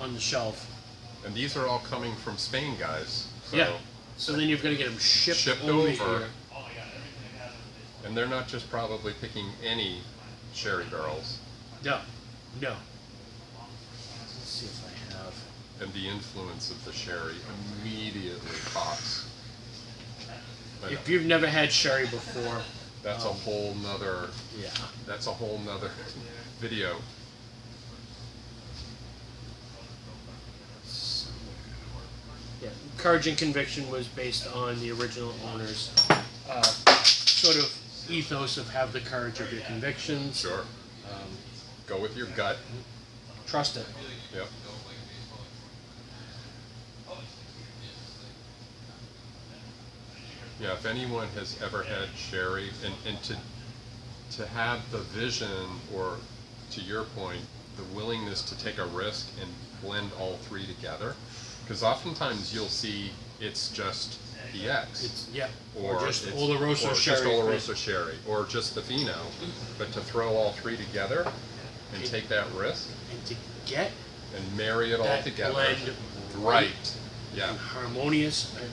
on the shelf. And these are all coming from Spain, guys. So So then you've got to get them shipped over. here. And they're not just probably picking any sherry barrels. No. Let's see if I have. And the influence of the sherry immediately pops. If you've never had sherry before, That's a whole nother. Yeah. That's a whole nother video. Yeah, Courage and Conviction was based on the original owner's sort of ethos of have the courage of your convictions. Sure. Go with your gut. Trust it. Yep. Yeah, if anyone has ever had sherry, and to have the vision, or to your point, the willingness to take a risk and blend all three together, because oftentimes you'll see it's just the X. It's, yeah. Or just it's- Oloroso or sherry. just Oloroso sherry, or just the Fino, but to throw all three together and take that risk And to get and marry it all that together, blend right? Yeah, and harmonious. and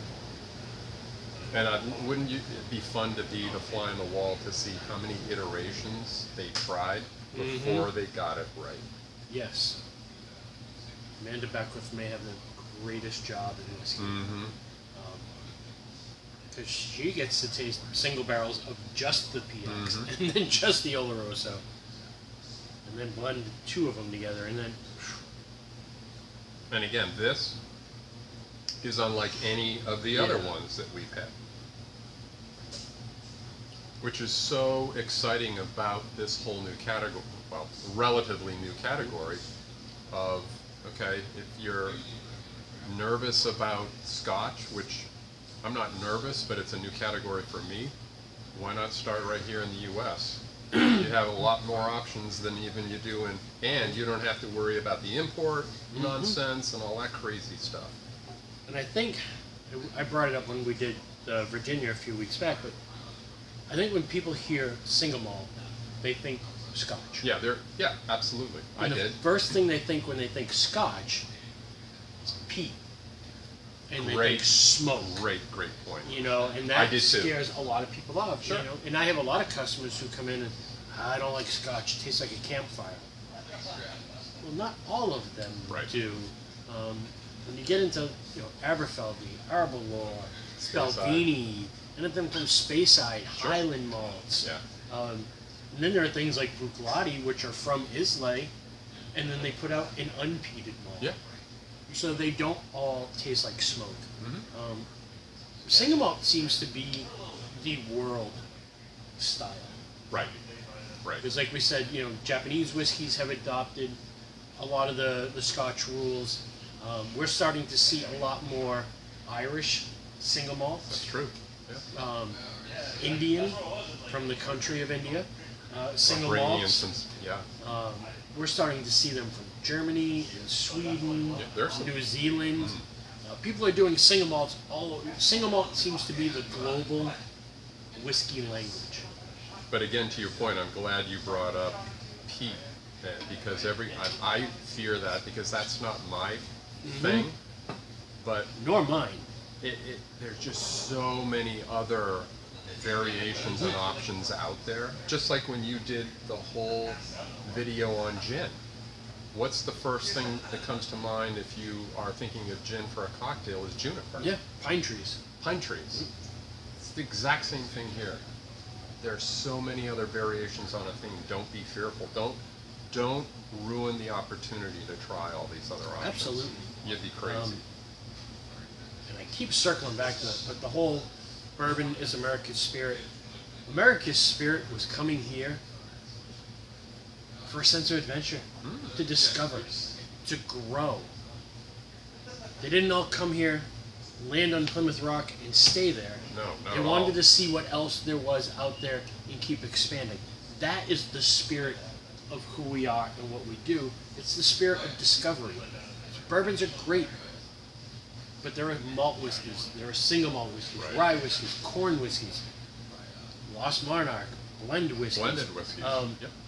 wouldn't it be fun to be the fly on the wall to see how many iterations they tried before they got it right? Yes. Amanda Beckwith may have the greatest job in whiskey. Because she gets to taste single barrels of just the PX and then just the Oloroso. And then blend two of them together and then... And again, this is unlike any of the other ones that we've had. Which is so exciting about this whole new category, well, relatively new category of, okay, if you're nervous about Scotch, which I'm not nervous, but it's a new category for me, why not start right here in the US? You have a lot more options than even you do and you don't have to worry about the import nonsense and all that crazy stuff. And I think, I brought it up when we did Virginia a few weeks back, but I think when people hear single malt, they think Scotch. Yeah, absolutely. And the first thing they think when they think Scotch is peat. And they think smoke. Great point. You know, and I that did too. scares a lot of people off. Sure. You know? And I have a lot of customers who come in and, I don't like Scotch, it tastes like a campfire. Well, not all of them do. When you get into, you know, Aberfeldy, Arbor, Spalvini, and then from Speyside, Highland malts. Yeah. And then there are things like Bruichladdich, which are from Islay, and then they put out an unpeated malt. Yeah. So they don't all taste like smoke. Single malt seems to be the world style. Right. Because like we said, you know, Japanese whiskeys have adopted a lot of the Scotch rules. We're starting to see a lot more Irish single malts. That's true. Yeah. Indian, from the country of India, single malts. We're starting to see them from Germany and Sweden, New Zealand. People are doing single malts all over. Single malt seems to be the global whiskey language. But again, to your point, I'm glad you brought up peat, because I fear that because that's not my thing. But nor mine. There's just so many other variations and options out there. Just like when you did the whole video on gin. What's the first thing that comes to mind if you are thinking of gin for a cocktail is juniper. Yeah, pine trees. Pine trees. It's the exact same thing here. There's so many other variations on a thing. Don't be fearful. Don't ruin the opportunity to try all these other options. Absolutely. You'd be crazy. And I keep circling back to it, but the whole bourbon is America's spirit. America's spirit was coming here for a sense of adventure, to discover, to grow. They didn't all come here, land on Plymouth Rock, and stay there. No, They wanted to see what else there was out there and keep expanding. That is the spirit of who we are and what we do. It's the spirit of discovery. Bourbons are great, but there are malt whiskeys, there are single malt whiskeys, rye whiskeys, corn whiskeys, Lost Monarch, blended whiskeys. Blended whiskeys.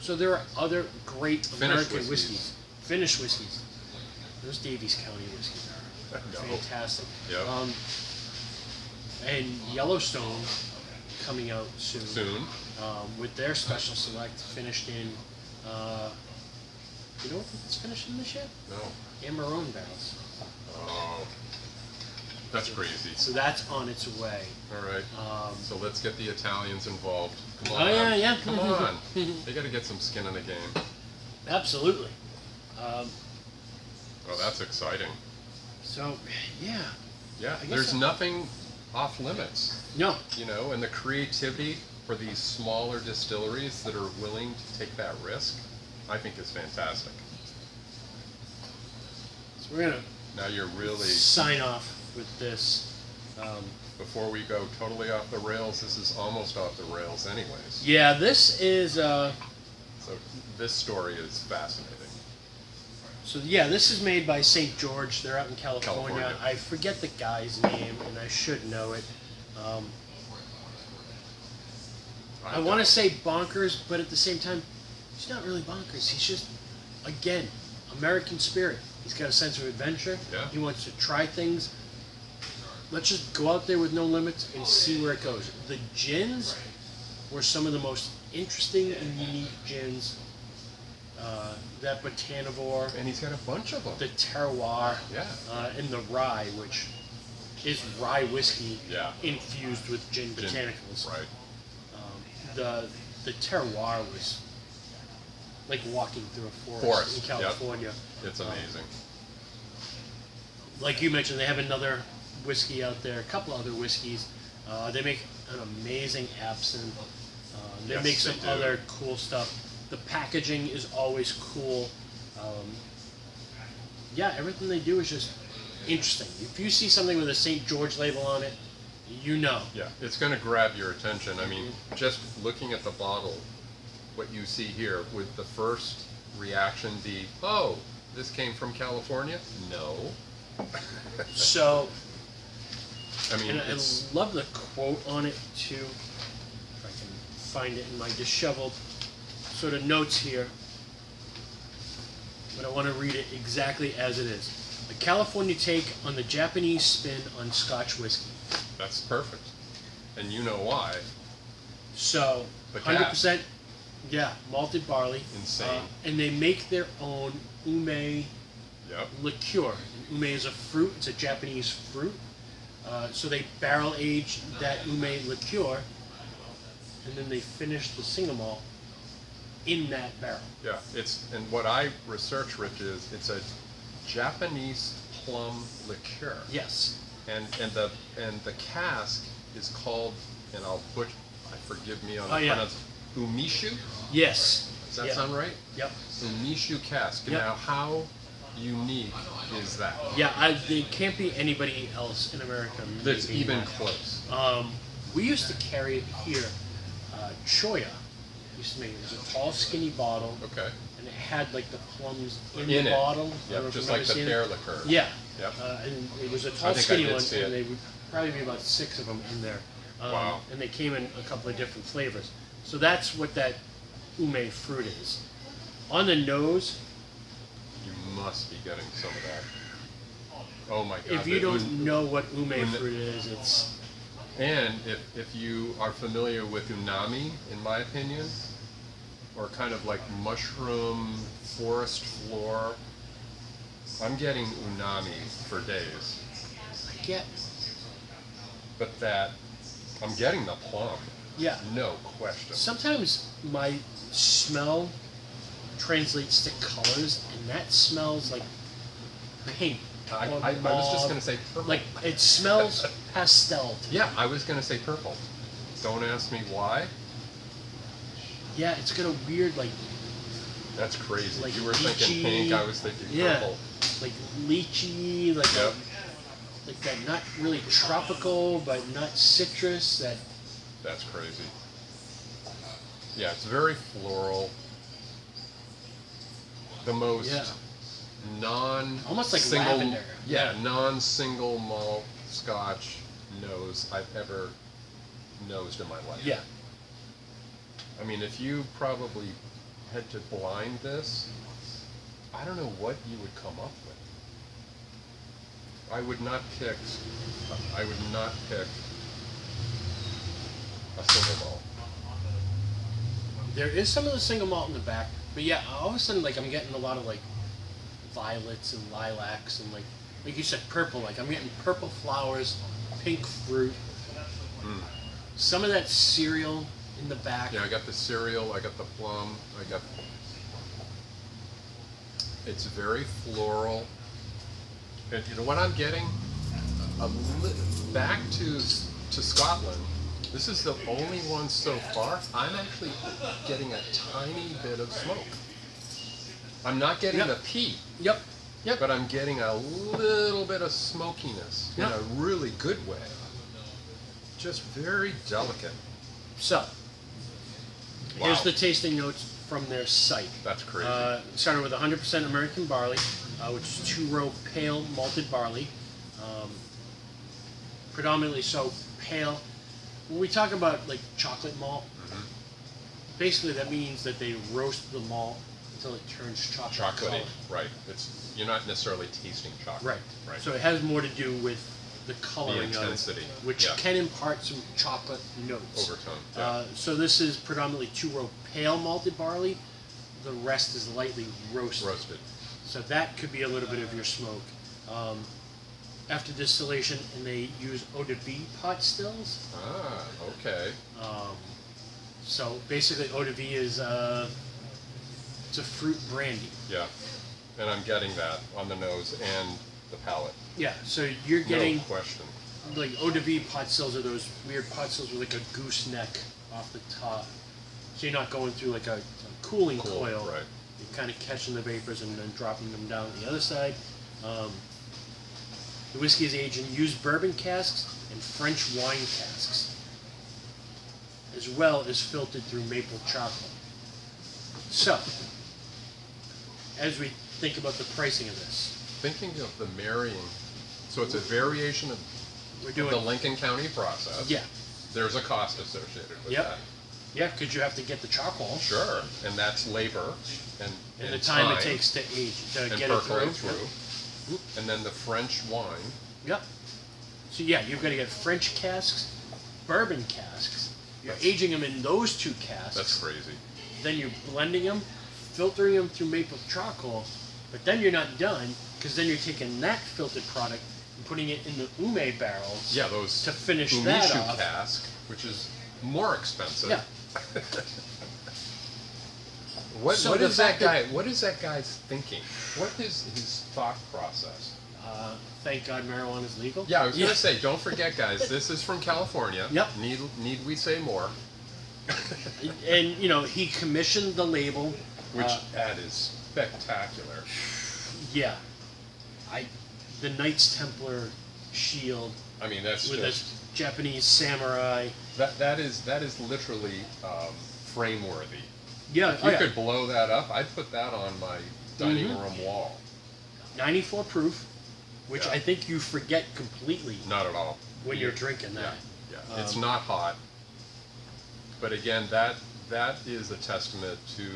So there are other great Finished American whiskeys. Finished whiskeys. Those Davies County whiskeys are fantastic. Yep. And Yellowstone coming out soon. With their special select finished in, you know what it's finished in this year? No. Amarone barrels. Oh. That's crazy. So that's on its way. All right. So let's get the Italians involved. Come Oh, on. yeah, yeah. Come on. They got to get some skin in the game. Absolutely. Oh, that's exciting. So, yeah. Yeah, I guess there's nothing off limits, No. you know, and the creativity for these smaller distilleries that are willing to take that risk, I think is fantastic. So we're gonna Now you're really, sign off with this. before we go totally off the rails, this is almost off the rails anyways. Yeah, this is. So this story is fascinating. So yeah, this is made by St. George. They're out in California. California. I forget the guy's name, and I should know it. I want to say bonkers, but at the same time, he's not really bonkers. He's just, again, American spirit. He's got a sense of adventure. Yeah. He wants to try things. Let's just go out there with no limits and see where it goes. The gins were some of the most interesting and unique gins. That botanivore, And he's got a bunch of them. the terroir, Yeah. and the rye, which is rye whiskey Yeah. infused with gin Gin- botanicals. Right. The terroir was like walking through a forest, in Yep. California. It's amazing. Like you mentioned, they have another whiskey out there, a couple other whiskeys. They make an amazing absinthe. They Yes, make they some do. other cool stuff. The packaging is always cool. Yeah, everything they do is just interesting. If you see something with a St. George label on it, you know. Yeah, it's going to grab your attention. I mean, just looking at the bottle, what you see here, would the first reaction be, oh, this came from California? No. So, I mean, and I it's, love the quote on it too. If I can find it in my disheveled sort of notes here. But I want to read it exactly as it is. A California take on the Japanese spin on Scotch whiskey. that's perfect. And you know why. So, The 100%, yeah, malted barley. Insane. And they make their own ume Yep. liqueur. Ume is a fruit, it's a Japanese fruit. So they barrel age that ume liqueur, and then they finish the single malt in that barrel. Yeah, and what I research, Rich, is it's a Japanese plum liqueur. Yes. And the cask is called, and forgive me on the Oh, yeah. umishu? Yes. Does that Yeah. sound right? Yep. Umishu cask. Yep. Now, how unique is that? Yeah, there can't be anybody else in America That's making even that. close. We used to carry it here. Choya used to make it. It was a tall, skinny bottle, Okay. and it had like the plums in In the it. bottle. I don't know Yep, if just you've like ever the seen it. pear liqueur. Yeah. Yep. And it was a I tall, think I skinny did one, see it. and they would probably be about 6 of them in there. Wow. And they came in a couple of different flavors. So that's what that ume fruit is. On the nose, You must be getting some of that. Oh my God. if you the don't know what ume un- fruit is, it's And if you are familiar with unami, in my opinion, or kind of like mushroom forest floor, I'm getting unami for days. I get. But that, I'm getting the plum, Yeah. no question. Sometimes my smell translates to colors, and that smells like pink. I or was just mauve. going to say purple. Like it smells pastel to me. Yeah, I was going to say purple. Don't ask me why. Yeah, it's got a weird like That's crazy. Like You were thinking lychee. pink, I was thinking Yeah. purple. like lychee, like Yep. like that not really tropical but not citrus. That That's crazy. Yeah, it's very floral. The most Yeah. non Almost like single, lavender. Yeah, non-single malt Scotch nose I've ever nosed in my life. yeah. I mean, if you probably had to blind this, I don't know what you would come up with. I would not pick a single malt. There is some of the single malt in the back, but yeah, all of a sudden like I'm getting a lot of like violets and lilacs and like like you said, purple. Like I'm getting purple flowers, pink fruit. Some of that cereal in the back. Yeah, I got the cereal, I got the plum, I got... It's very floral. And you know what I'm getting? Back to Scotland, this is the only one so far. I'm actually getting a tiny bit of smoke. I'm not getting the peat. Yep. But I'm getting a little bit of smokiness in a really good way. Just very delicate. So, here's the tasting notes from their site. That's crazy. Started with 100% American barley, which is 2-row pale malted barley. Predominantly so pale. When we talk about like chocolate malt, basically that means that they roast the malt until it turns chocolate Chocolatey, color. right. You're not necessarily tasting chocolate. Right. So it has more to do with the coloring The intensity, of it, which can impart some chocolate notes. Overtone. So this is predominantly 2-row pale malted barley. The rest is lightly roasted. So that could be a little bit of your smoke. After distillation, and they use eau de vie pot stills. Ah, okay. So basically, eau de vie is it's a fruit brandy. Yeah, and I'm getting that on the nose and the palate. Yeah, so you're getting No question. like eau de vie pot stills are those weird pot stills with like a gooseneck off the top. So you're not going through like a cooling coil. Right. You're kind of catching the vapors and then dropping them down the other side. The whiskey is aged in used bourbon casks and French wine casks, as well as filtered through maple charcoal. So, as we think about the pricing of this, Thinking of the marrying, so it's a variation of we're doing the Lincoln County process. Yeah. There's a cost associated with Yep. that. Yeah, because you have to get the charcoal. Sure, and that's labor and And the time it takes to age, to and get it percolate through. through. And then the French wine. Yep. So yeah, you've got to get French casks, bourbon casks. You're aging them in those two casks. That's crazy. Then you're blending them, filtering them through maple charcoal. But then you're not done, because then you're taking that filtered product and putting it in the ume barrels. Yeah, those to finish that Umishu off. cask, which is more expensive. Yeah. What So what the is that fact that- guy? What is that guy's thinking? What is his thought process? Thank God marijuana is legal. Yeah, I was gonna say, don't forget, guys. This is from California. Yep. Need we say more? And you know, he commissioned the label. Which that is spectacular. Yeah. The Knights Templar shield I mean, that's with just a Japanese samurai. that is literally frame worthy. Yeah. If you could blow that up, I'd put that on my dining room wall. 94 proof, which Yeah. I think you forget completely Not at all. when you're drinking that. Yeah, it's not hot. But again, that is a testament to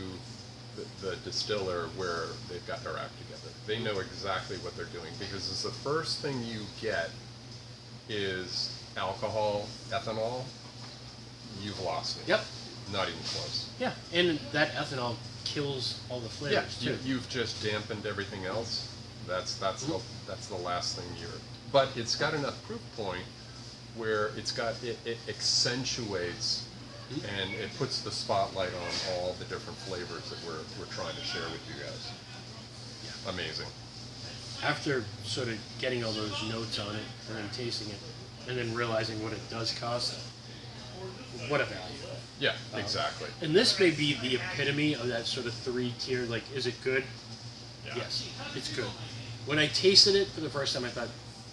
the distiller where they've got their act together. They know exactly what they're doing, because it's the first thing you get is alcohol, ethanol. You've lost me. Yep. Not even close. Yeah, and that ethanol kills all the flavors too. You've just dampened everything else. That's the last thing you're. But it's got enough proof point where it accentuates and it puts the spotlight on all the different flavors that we're trying to share with you guys. Yeah. Amazing. After sort of getting all those notes on it and then tasting it and then realizing what it does cost, what a value. Yeah, exactly. And this may be the epitome of that sort of 3-tier, like, is it good? Yeah. Yes, it's good. When I tasted it for the first time, I thought,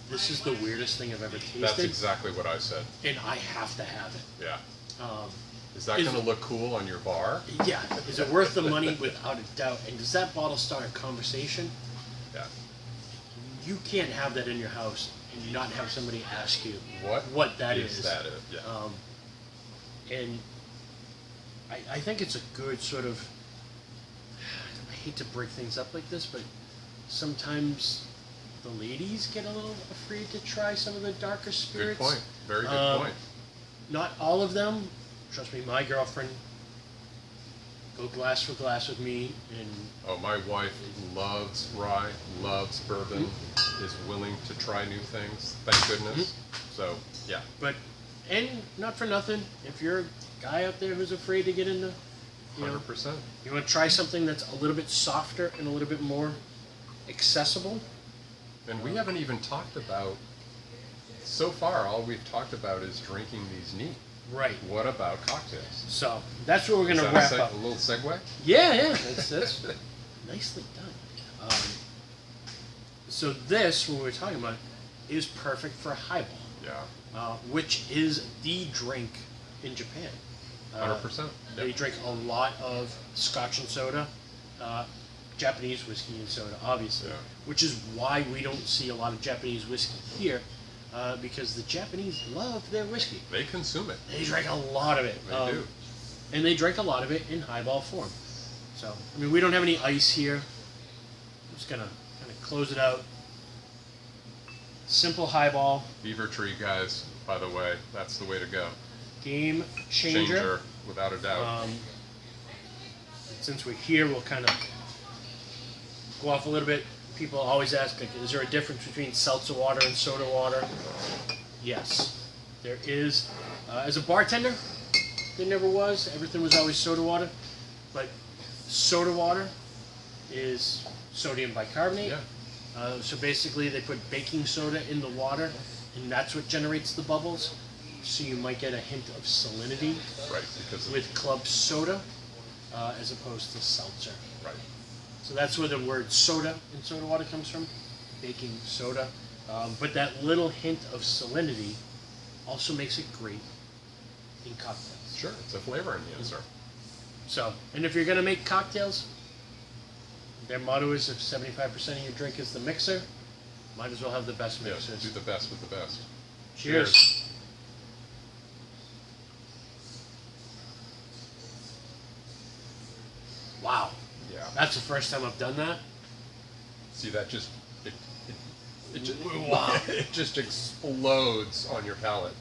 this is the weirdest thing I've ever tasted. That's exactly what I said. And I have to have it. Yeah. Um, Is that going to look cool on your bar? yeah, is it worth the money? Without a doubt. And does that bottle start a conversation? Yeah. You can't have that in your house and not have somebody ask you What that is. is. That it? Yeah. And I think it's a good sort of, I hate to break things up like this, but sometimes the ladies get a little afraid to try some of the darker Good spirits. point. Very good point. Not all of them. Trust me, my girlfriend, go glass for glass with me, and Oh, my wife loves rye, loves bourbon. is willing to try new things. Thank goodness. So yeah. But, and not for nothing, if you're a guy out there who's afraid to get into, you know, 100%. you want to try something that's a little bit softer and a little bit more accessible. And we haven't even talked about, so far, all we've talked about is drinking these neat. Right. What about cocktails? So that's where we're going Is to that wrap up. a little segue? Yeah. That's nicely done. So this, what we're talking about, is perfect for highball, Yeah. which is the drink in Japan. 100%. They drink a lot of Scotch and soda, Japanese whiskey and soda, obviously, Yeah. which is why we don't see a lot of Japanese whiskey here, because the Japanese love their whiskey. They consume it. They drink a lot of it. They do. And they drink a lot of it in highball form. So, I mean, we don't have any ice here. I'm just going to kind of close it out. Simple highball. Beaver Tree, guys, by the way, that's the way to go. Game changer. Without a doubt. Since we're here, we'll kind of go off a little bit. People always ask, like, is there a difference between seltzer water and soda water? Yes, there is. As a bartender, there never was. Everything was always soda water. But soda water is sodium bicarbonate. Yeah. So basically, they put baking soda in the water, and that's what generates the bubbles. So you might get a hint of salinity Right, because of, with club soda as opposed to seltzer. right. So that's where the word soda in soda water comes from, baking soda. But that little hint of salinity also makes it great in cocktails. Sure, it's a flavor enhancer. So, and if you're going to make cocktails, their motto is if 75% of your drink is the mixer, might as well have the best Yeah, mixers. do the best with the best. Cheers. Wow. Yeah. That's the first time I've done that. See, that just it just, Wow. it just explodes on your palate.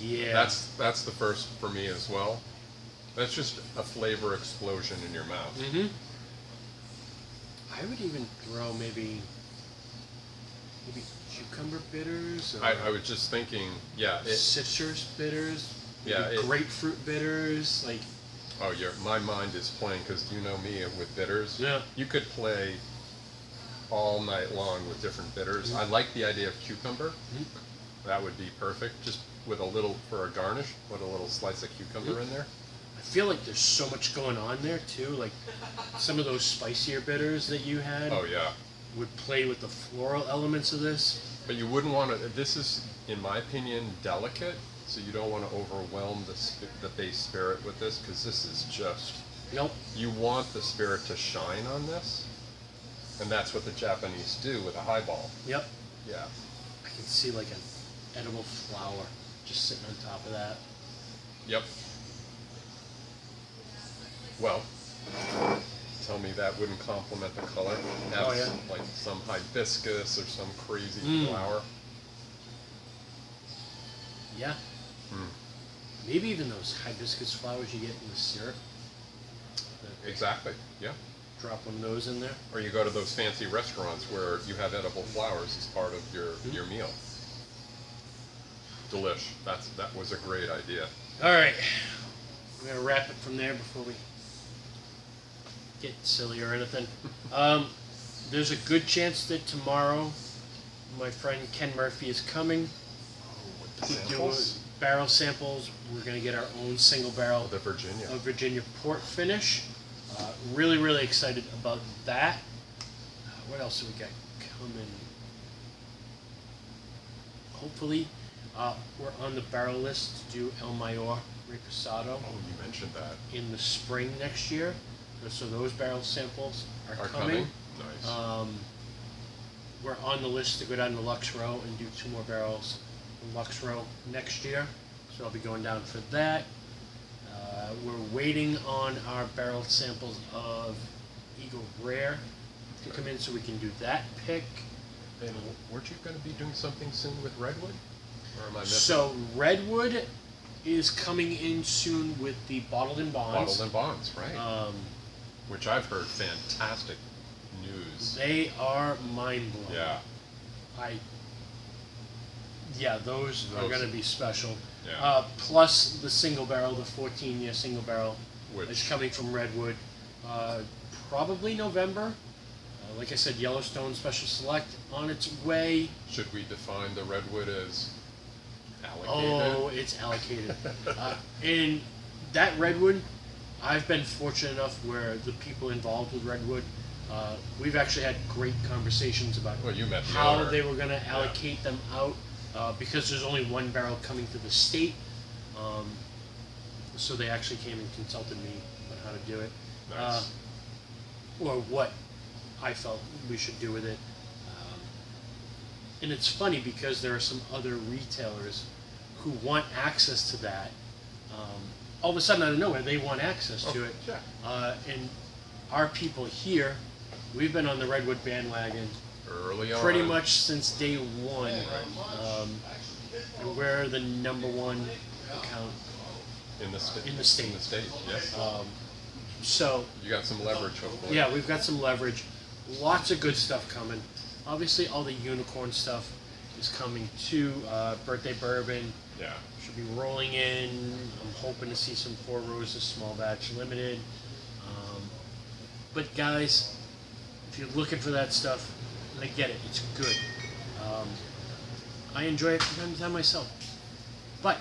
Yeah. That's the first for me as well. That's just a flavor explosion in your mouth. Mm-hmm. I would even throw maybe cucumber bitters. Or I was just thinking, yeah, citrus bitters. Yeah, maybe grapefruit bitters. Like. oh, my mind is playing because you know me with bitters. Yeah. You could play all night long with different bitters. I like the idea of cucumber. That would be perfect. Just with a little, for a garnish, put a little slice of cucumber in there. I feel like there's so much going on there too. Like some of those spicier bitters that you had Oh yeah. would play with the floral elements of this. But you wouldn't want to, this is, in my opinion, delicate, so you don't want to overwhelm the base spirit with this, because this is just, Nope. you want the spirit to shine on this, and that's what the Japanese do with a highball. Yep. Yeah. I can see like an edible flower just sitting on top of that. Yep. Well, tell me that wouldn't complement the color. Have Oh, yeah. like some hibiscus or some crazy flower. Yeah. Maybe even those hibiscus flowers you get in the syrup. Exactly. Yeah. Drop one of those in there. Or you go to those fancy restaurants where you have edible flowers as part of your meal. Delish. That was a great idea. All right. We're going to wrap it from there before we get silly or anything. There's a good chance that tomorrow my friend Ken Murphy is coming. The to do samples? barrel samples. We're going to get our own single barrel The Virginia. of Virginia port finish. Really, really excited about that. What else do we got coming? Hopefully, we're on the barrel list to do El Mayor Reposado Oh, you mentioned that. in the spring next year. So those barrel samples are Are coming. Nice. We're on the list to go down to Lux Row and do 2 more barrels in Lux Row next year. So I'll be going down for that. We're waiting on our barrel samples of Eagle Rare to come in so we can do that pick. And weren't you going to be doing something soon with Redwood? Or am I missing? So Redwood is coming in soon with the Bottled in Bonds. Bottled in Bonds, right. Which I've heard fantastic news is. They are mind blowing. Yeah. Those are Those- going to be special. Yeah. Plus the single barrel, the 14-year single barrel, Which- is coming from Redwood. Probably November. Like I said, Yellowstone Special Select on its way. Should we define the redwood as allocated? Oh, it's allocated. And that Redwood, I've been fortunate enough where the people involved with Redwood, we've actually had great conversations about Well, you met the how owner. they were going to allocate them out, because there's only one barrel coming to the state. So they actually came and consulted me on how to do it. Nice. Or what I felt we should do with it. And it's funny because there are some other retailers who want access to that. All of a sudden, out of nowhere, they want access to it. Yeah. And our people here, we've been on the Redwood bandwagon Early on. pretty much since day one. And we're the #1 account. In the state. In the state. In the state, yes. So, You got some leverage, hopefully. yeah, we've got some leverage. Lots of good stuff coming. Obviously, all the unicorn stuff is coming too. Birthday bourbon Yeah. should be rolling in. I'm hoping to see some Four Roses small batch limited. But guys, if you're looking for that stuff, and I get it, it's good. I enjoy it from time to time myself. But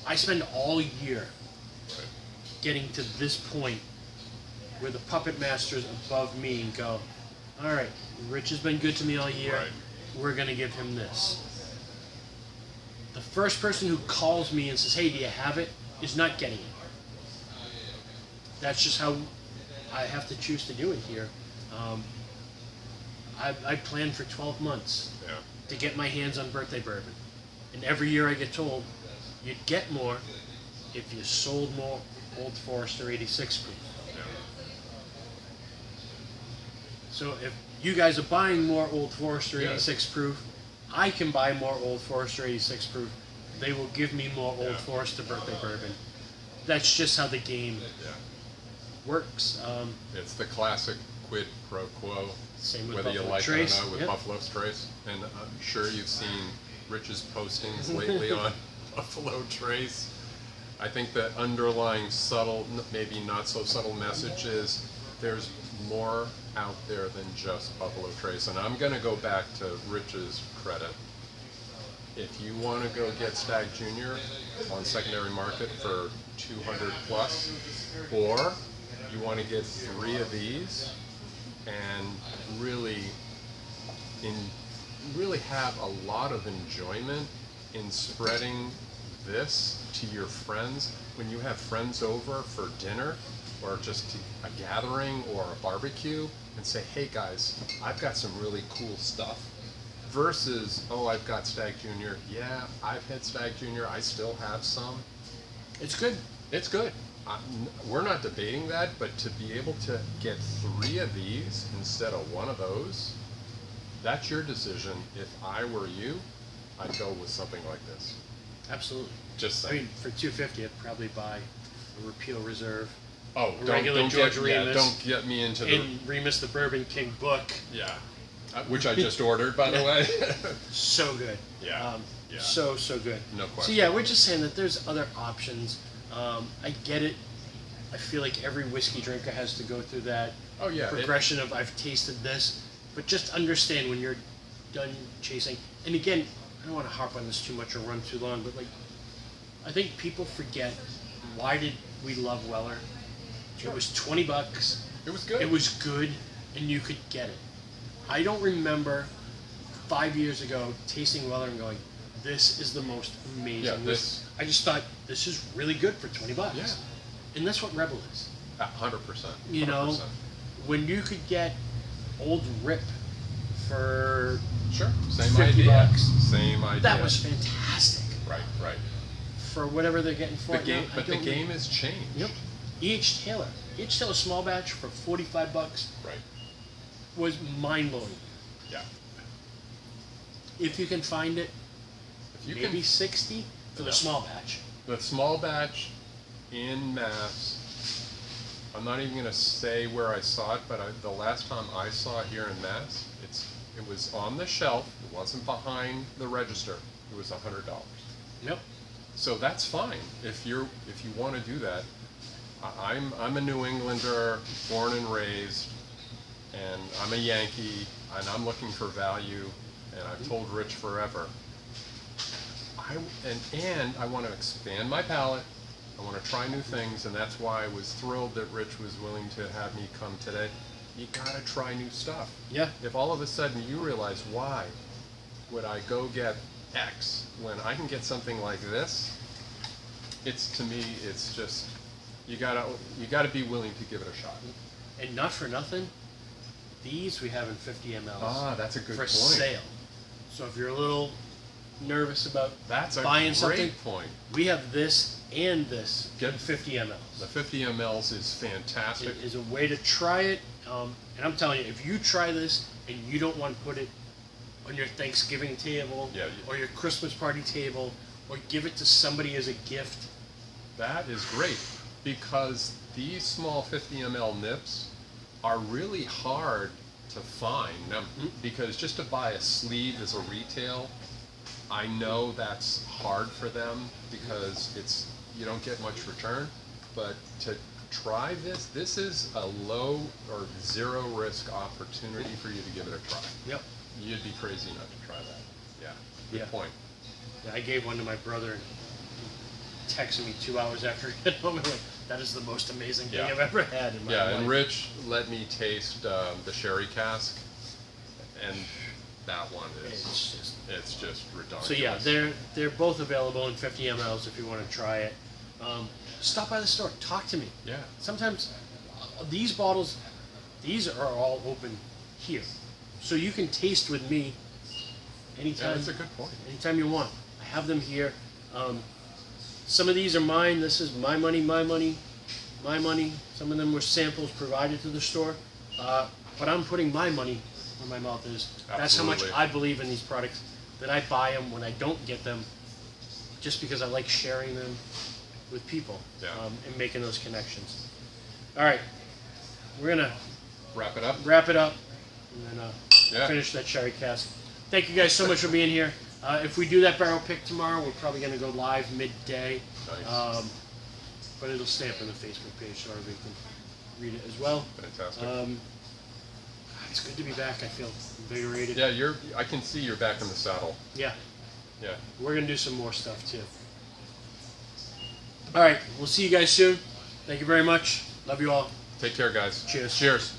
I spend all year Right. getting to this point where the puppet master's above me and go, all right, Rich has been good to me all year. Right. We're going to give him this. The first person who calls me and says, hey, do you have it, is not getting it. That's just how I have to choose to do it here. I planned for 12 months Yeah. to get my hands on birthday bourbon. And every year I get told, you'd get more if you sold more Old Forester 86 proof. Yeah. So if you guys are buying more Old Forester Yeah. 86 proof, I can buy more Old Forester 86 proof. They will give me more Old Yeah. Forester birthday bourbon. That's just how the game Yeah. works. It's the classic quid pro quo. Same with Whether you Buffalo like Trace. it or not, with Yep. Buffalo Trace. And I'm sure you've seen Rich's postings lately on Buffalo Trace. I think the underlying subtle, maybe not so subtle message is there's more out there than just Buffalo Trace. And I'm going to go back to Rich's credit. If you want to go get Stag Junior on secondary market for 200 plus, or you want to get 3 of these and really have a lot of enjoyment in spreading this to your friends when you have friends over for dinner or just a gathering or a barbecue, and say, hey guys, I've got some really cool stuff, versus, oh, I've got Stag Junior. Yeah, I've had Stag Junior, I still have some. It's good. It's good. We're not debating that, but to be able to get 3 of these instead of 1 of those, that's your decision. If I were you, I'd go with something like this. Absolutely. Just I saying. mean, for $250, I'd probably buy a Repeal Reserve Oh, regular George Remus don't get me into the and Remus the Bourbon King book. yeah, which I just ordered, by the way. So good. Yeah, yeah. So good. No So question. yeah, we're just saying that there's other options. I get it. I feel like every whiskey drinker has to go through that Oh, yeah, progression of I've tasted this, but just understand when you're done chasing. And again, I don't want to harp on this too much or run too long, but like, I think people forget, why did we love Weller? It was $20. It was good. It was good, and you could get it. I don't remember 5 years ago tasting Weller and going, this is the most amazing. Yeah, this- I just thought, this is really good for $20. Yeah. And that's what Rebel is. 100%. You know, 100%. when you could get Old Rip for Sure. Same 50 idea. bucks. Same idea. that was fantastic. right. For whatever they're getting for The it game, now, I but the don't game know. has changed. Yep. E.H. Taylor small batch for $45 Right. was mind blowing. Yeah. If you can find it, If you maybe can, 60 for the Yeah. small batch. the small batch in mass I'm not even going to say where I saw it, but the last time I saw it here in Mass, it was on the shelf. It wasn't behind the register. It was $100. Yep. So that's fine if you want to do that. I'm a New Englander, born and raised, and I'm a Yankee, and I'm looking for value. And I've told Rich forever. And I want to expand my palate. I want to try new things, and that's why I was thrilled that Rich was willing to have me come today. You gotta try new stuff. Yeah. If all of a sudden you realize, why would I go get X when I can get something like this? To me, it's just you gotta be willing to give it a shot. And not for nothing, these we have in 50 mLs. Ah, that's a good for point. sale. So if you're a little nervous about That's a buying great something, point. we have this and this in 50 mLs. The 50 mLs is fantastic. It is a way to try it, and I'm telling you, if you try this and you don't want to put it on your Thanksgiving table or your Christmas party table, or give it to somebody as a gift, That is great, because these small 50 ml nips are really hard to find. Now, because just to buy a sleeve as a retail, I know that's hard for them because you don't get much return. But to try this is a low or zero risk opportunity for you to give it a try. Yep. You'd be crazy not to try that. Yeah. Good Yeah. point. Yeah, I gave one to my brother, and he texted me 2 hours after he got home. And like, that is the most amazing thing I've ever had in my life. And Rich let me taste the sherry cask, and that one it's just ridiculous. So yeah, they're both available in 50 mLs if you want to try it. Stop by the store, talk to me. Yeah. Sometimes these bottles, these are all open here, so you can taste with me anytime. Yeah, that's a good point. Anytime you want. I have them here. Some of these are mine. This is my money, my money, my money. Some of them were samples provided to the store, but I'm putting my money where my mouth is. That's how much Absolutely. I believe in these products. That I buy them when I don't get them, just because I like sharing them with people and making those connections. All right, we're gonna Wrap it up. and then finish that sherry cask. Thank you guys so much for being here. If we do that barrel pick tomorrow, we're probably going to go live midday. Nice. But it'll stay up on the Facebook page so everybody can read it as well. Fantastic. It's good to be back. I feel invigorated. Yeah, I can see you're back in the saddle. Yeah. Yeah. We're going to do some more stuff too. All right. We'll see you guys soon. Thank you very much. Love you all. Take care, guys. Cheers. Cheers.